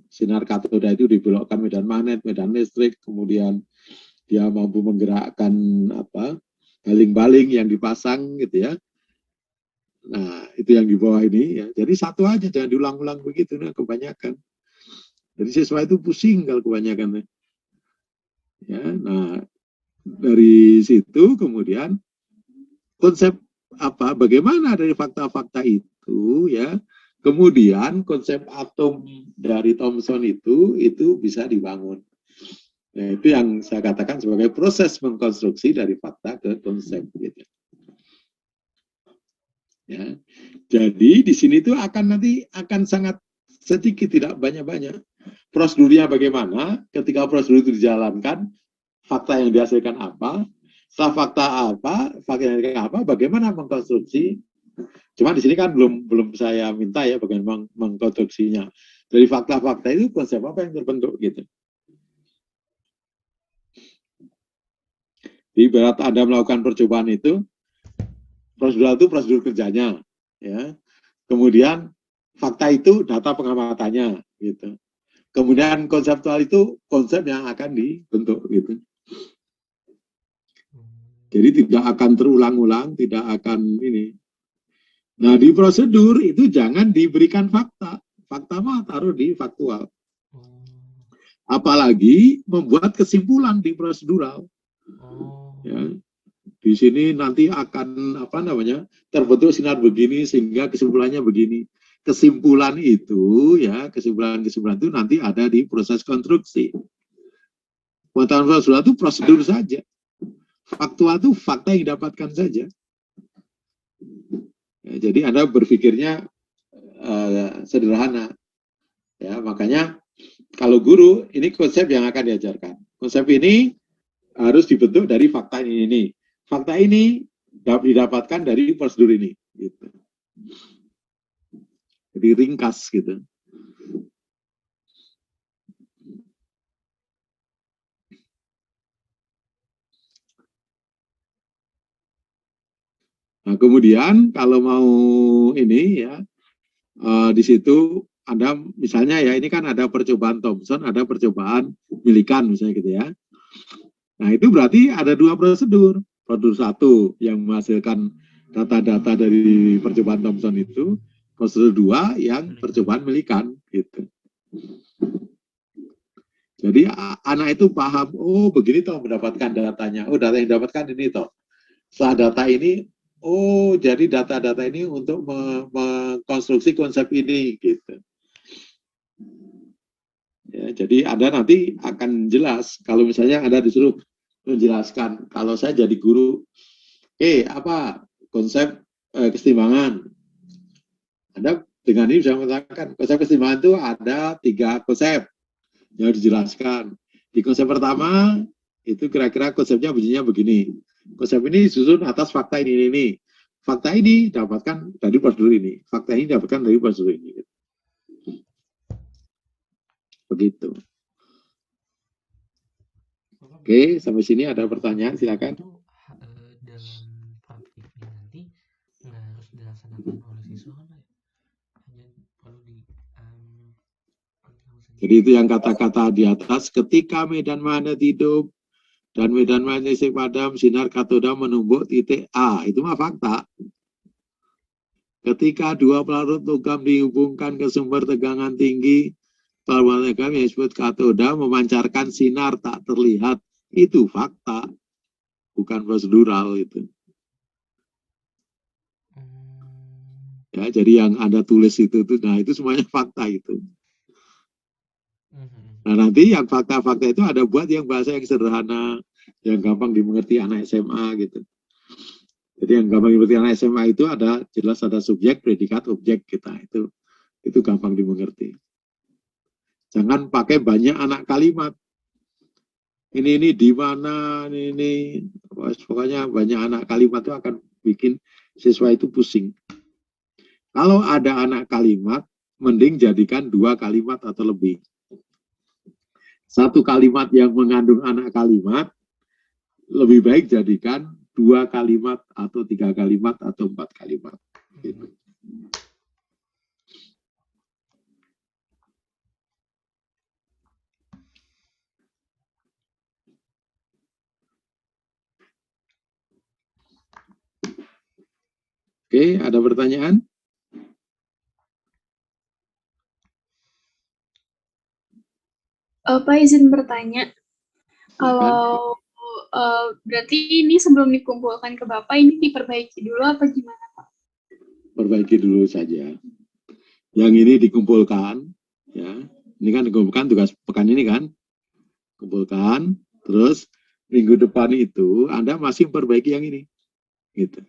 sinar katoda itu dibelokkan medan magnet, medan listrik, kemudian dia mampu menggerakkan baling-baling yang dipasang gitu ya. Nah, itu yang di bawah ini ya. Jadi satu aja, jangan diulang-ulang begitu, nah kebanyakan. Jadi siswa itu pusing kalau kebanyakan. Ya, nah dari situ kemudian konsep bagaimana dari fakta-fakta itu ya. Kemudian konsep atom dari Thomson itu bisa dibangun. Nah, itu yang saya katakan sebagai proses mengkonstruksi dari fakta ke konsep gitu. Ya. Jadi di sini tuh akan sangat sedikit, tidak banyak-banyak. Prosedurnya bagaimana? Ketika prosedur itu dijalankan, fakta yang dihasilkan apa? Setelah fakta yang dihasilkan apa? Bagaimana mengkonstruksi? Cuma di sini kan belum saya minta ya bagaimana mengkonstruksinya. Dari fakta-fakta itu konsep apa yang terbentuk gitu. Di ibarat Anda melakukan percobaan itu, prosedur itu prosedur kerjanya, ya. Kemudian fakta itu data pengamatannya, gitu. Kemudian konseptual itu konsep yang akan dibentuk, gitu. Jadi tidak akan terulang-ulang, tidak akan ini. Nah, di prosedur itu jangan diberikan fakta. Fakta mah taruh di faktual. Apalagi membuat kesimpulan di prosedural. Ya. Di sini nanti akan terbentuk sinar begini sehingga kesimpulannya begini. Kesimpulan itu kesimpulan itu nanti ada di proses konstruksi. Pengetahuan prosedural itu prosedur saja. Faktual itu fakta yang didapatkan saja. Ya, jadi Anda berpikirnya sederhana. Ya, makanya kalau guru ini konsep yang akan diajarkan. Konsep ini harus dibentuk dari fakta ini. Fakta ini didapatkan dari prosedur ini. Gitu. Jadi ringkas gitu. Nah, kemudian kalau mau ini ya di situ ada misalnya ya ini kan ada percobaan Thomson, ada percobaan Millikan misalnya gitu ya. Nah itu berarti ada dua prosedur. Prosedur satu yang menghasilkan data-data dari percobaan Thomson itu, prosedur dua yang percobaan Millikan gitu. Jadi anak itu paham, oh begini toh mendapatkan datanya, oh data yang didapatkan ini toh. Setelah data ini, oh jadi data-data ini untuk mengkonstruksi konsep ini gitu. Ya, jadi Anda nanti akan jelas kalau misalnya Anda disuruh menjelaskan, kalau saya jadi guru, apa konsep kesetimbangan? Anda dengan ini bisa mengatakan konsep kesetimbangan itu ada 3 konsep yang dijelaskan. Di konsep pertama itu kira-kira konsepnya bunyinya begini. Konsep ini disusun atas fakta ini. Fakta ini dapatkan dari prosedur ini. Fakta ini dapatkan dari prosedur ini. Begitu. Oke, sampai sini ada pertanyaan, silakan. Dalam praktiknya nanti nggak harus dilaksanakan oleh siswa kan? Hanya perlu Jadi itu yang kata-kata di atas, ketika medan magnet hidup dan medan magnet listrik padam, sinar katoda menumbuk titik A. Itu mah fakta. Ketika dua pelarut logam dihubungkan ke sumber tegangan tinggi, pelarut logam yang disebut katoda memancarkan sinar tak terlihat. Itu fakta. Bukan prosedural itu. Ya, jadi yang Anda tulis itu, nah itu semuanya fakta itu. Nah nanti yang fakta-fakta itu ada buat yang bahasa yang sederhana, yang gampang dimengerti anak SMA gitu. Jadi yang gampang dimengerti anak SMA itu ada jelas ada subjek, predikat, objek kita itu gampang dimengerti. Jangan pakai banyak anak kalimat. Ini di mana ini pokoknya banyak anak kalimat itu akan bikin siswa itu pusing. Kalau ada anak kalimat mending jadikan 2 kalimat atau lebih. 1 kalimat yang mengandung anak kalimat, lebih baik jadikan 2 kalimat atau 3 kalimat atau 4 kalimat. Gitu. Oke, ada pertanyaan? Pak izin bertanya, kalau berarti ini sebelum dikumpulkan ke Bapak, ini diperbaiki dulu apa gimana Pak? Perbaiki dulu saja. Yang ini dikumpulkan, ya. Ini kan dikumpulkan tugas pekan ini kan, kumpulkan. Terus minggu depan itu Anda masih perbaiki yang ini, gitu.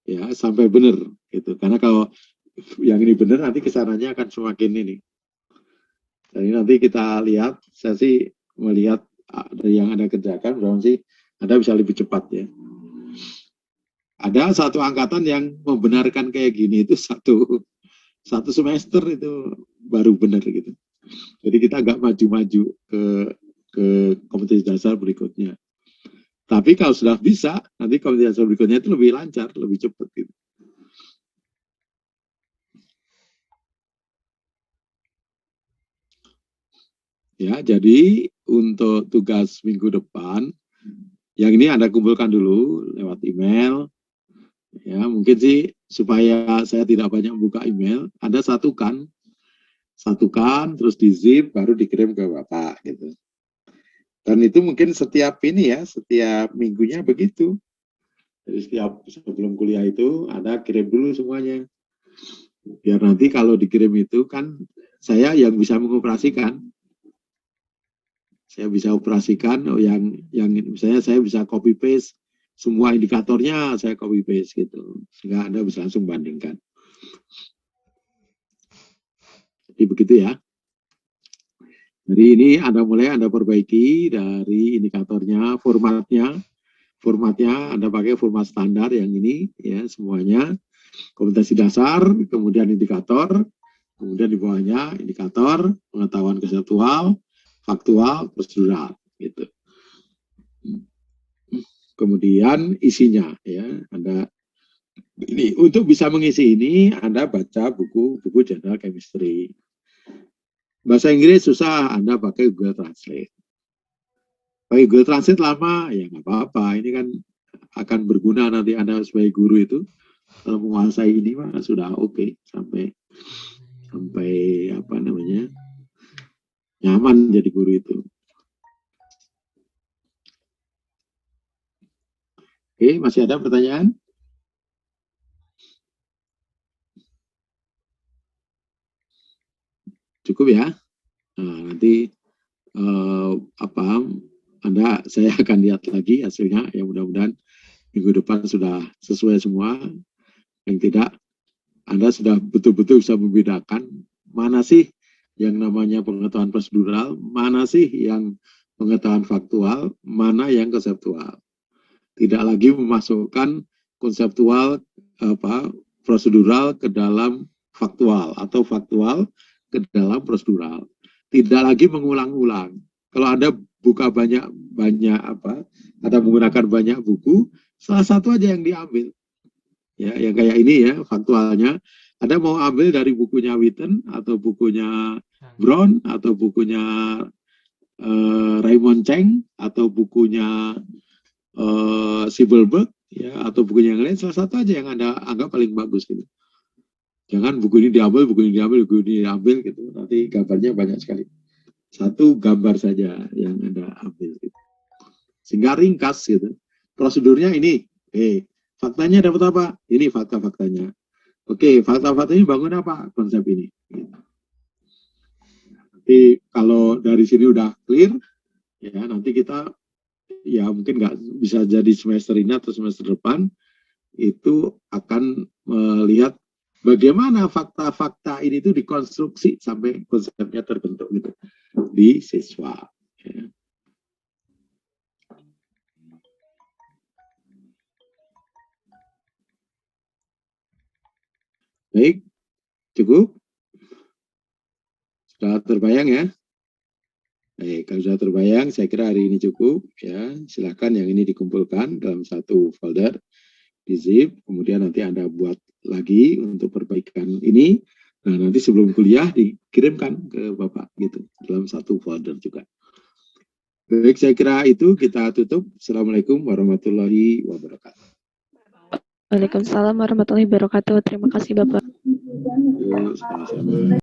Ya, sampai benar, gitu. Karena kalau yang ini benar, nanti kesananya akan semakin ini. Jadi nanti kita lihat, saya sih melihat dari yang Anda kerjakan, berarti sih Anda bisa lebih cepat ya. Ada satu angkatan yang membenarkan kayak gini itu satu semester itu baru benar gitu. Jadi kita agak maju-maju ke kompetisi dasar berikutnya. Tapi kalau sudah bisa, nanti kompetisi dasar berikutnya itu lebih lancar, lebih cepat gitu. Ya, jadi untuk tugas minggu depan, yang ini Anda kumpulkan dulu lewat email. Ya, mungkin sih supaya saya tidak banyak buka email, Anda satukan, terus di zip, baru dikirim ke Bapak gitu. Dan itu mungkin setiap ini ya, setiap minggunya begitu. Jadi setiap sebelum kuliah itu Anda kirim dulu semuanya. Biar nanti kalau dikirim itu kan saya yang bisa mengoperasikan. Saya bisa operasikan yang misalnya saya bisa copy paste semua indikatornya, saya copy paste gitu. Sehingga Anda bisa langsung bandingkan. Jadi begitu ya. Jadi ini Anda perbaiki dari indikatornya, formatnya Anda pakai format standar yang ini ya semuanya. Kompetensi dasar, kemudian indikator, kemudian di bawahnya indikator, pengetahuan konseptual, faktual, prosedural gitu. Kemudian isinya ya, Anda ini untuk bisa mengisi ini Anda baca buku General Chemistry. Bahasa Inggris susah, Anda pakai Google Translate. Pakai Google Translate lama ya nggak apa-apa. Ini kan akan berguna nanti Anda sebagai guru itu kalau menguasai ini mah sudah oke sampai apa namanya nyaman jadi guru itu. Oke, masih ada pertanyaan? Cukup ya. Nah, nanti saya akan lihat lagi hasilnya. Ya mudah-mudahan minggu depan sudah sesuai semua. Yang tidak, Anda sudah betul-betul bisa membedakan mana sih yang namanya pengetahuan prosedural, mana sih yang pengetahuan faktual, mana yang konseptual. Tidak lagi memasukkan konseptual prosedural ke dalam faktual atau faktual ke dalam prosedural. Tidak lagi mengulang-ulang. Kalau Anda buka Anda menggunakan banyak buku, salah satu aja yang diambil. Ya, yang kayak ini ya, faktualnya. Anda mau ambil dari bukunya Witten atau bukunya Brown atau bukunya Raymond Cheng atau bukunya Sibelberg ya atau bukunya yang lain, salah satu aja yang Anda anggap paling bagus gitu. Jangan buku ini diambil, buku ini diambil gitu. Nanti gambarnya banyak sekali. Satu gambar saja yang Anda ambil gitu. Sehingga ringkas gitu. Prosedurnya ini, faktanya dapat apa? Ini fakta-faktanya. Oke, fakta-faktanya bangun apa? Konsep ini. Gitu. Nanti kalau dari sini udah clear, ya nanti kita ya mungkin nggak bisa jadi semester ini atau semester depan itu akan melihat bagaimana fakta-fakta ini itu dikonstruksi sampai konsepnya terbentuk gitu di siswa. Ya. Baik, Cukup? Sudah terbayang ya? Baik, kalau sudah terbayang, saya kira hari ini cukup. Ya, silakan yang ini dikumpulkan dalam satu folder, di zip, kemudian nanti Anda buat lagi untuk perbaikan ini. Nah, nanti sebelum kuliah dikirimkan ke Bapak gitu, dalam satu folder juga. Baik, saya kira itu kita tutup. Assalamualaikum warahmatullahi wabarakatuh. Waalaikumsalam warahmatullahi wabarakatuh. Terima kasih Bapak. Yuk, sama-sama.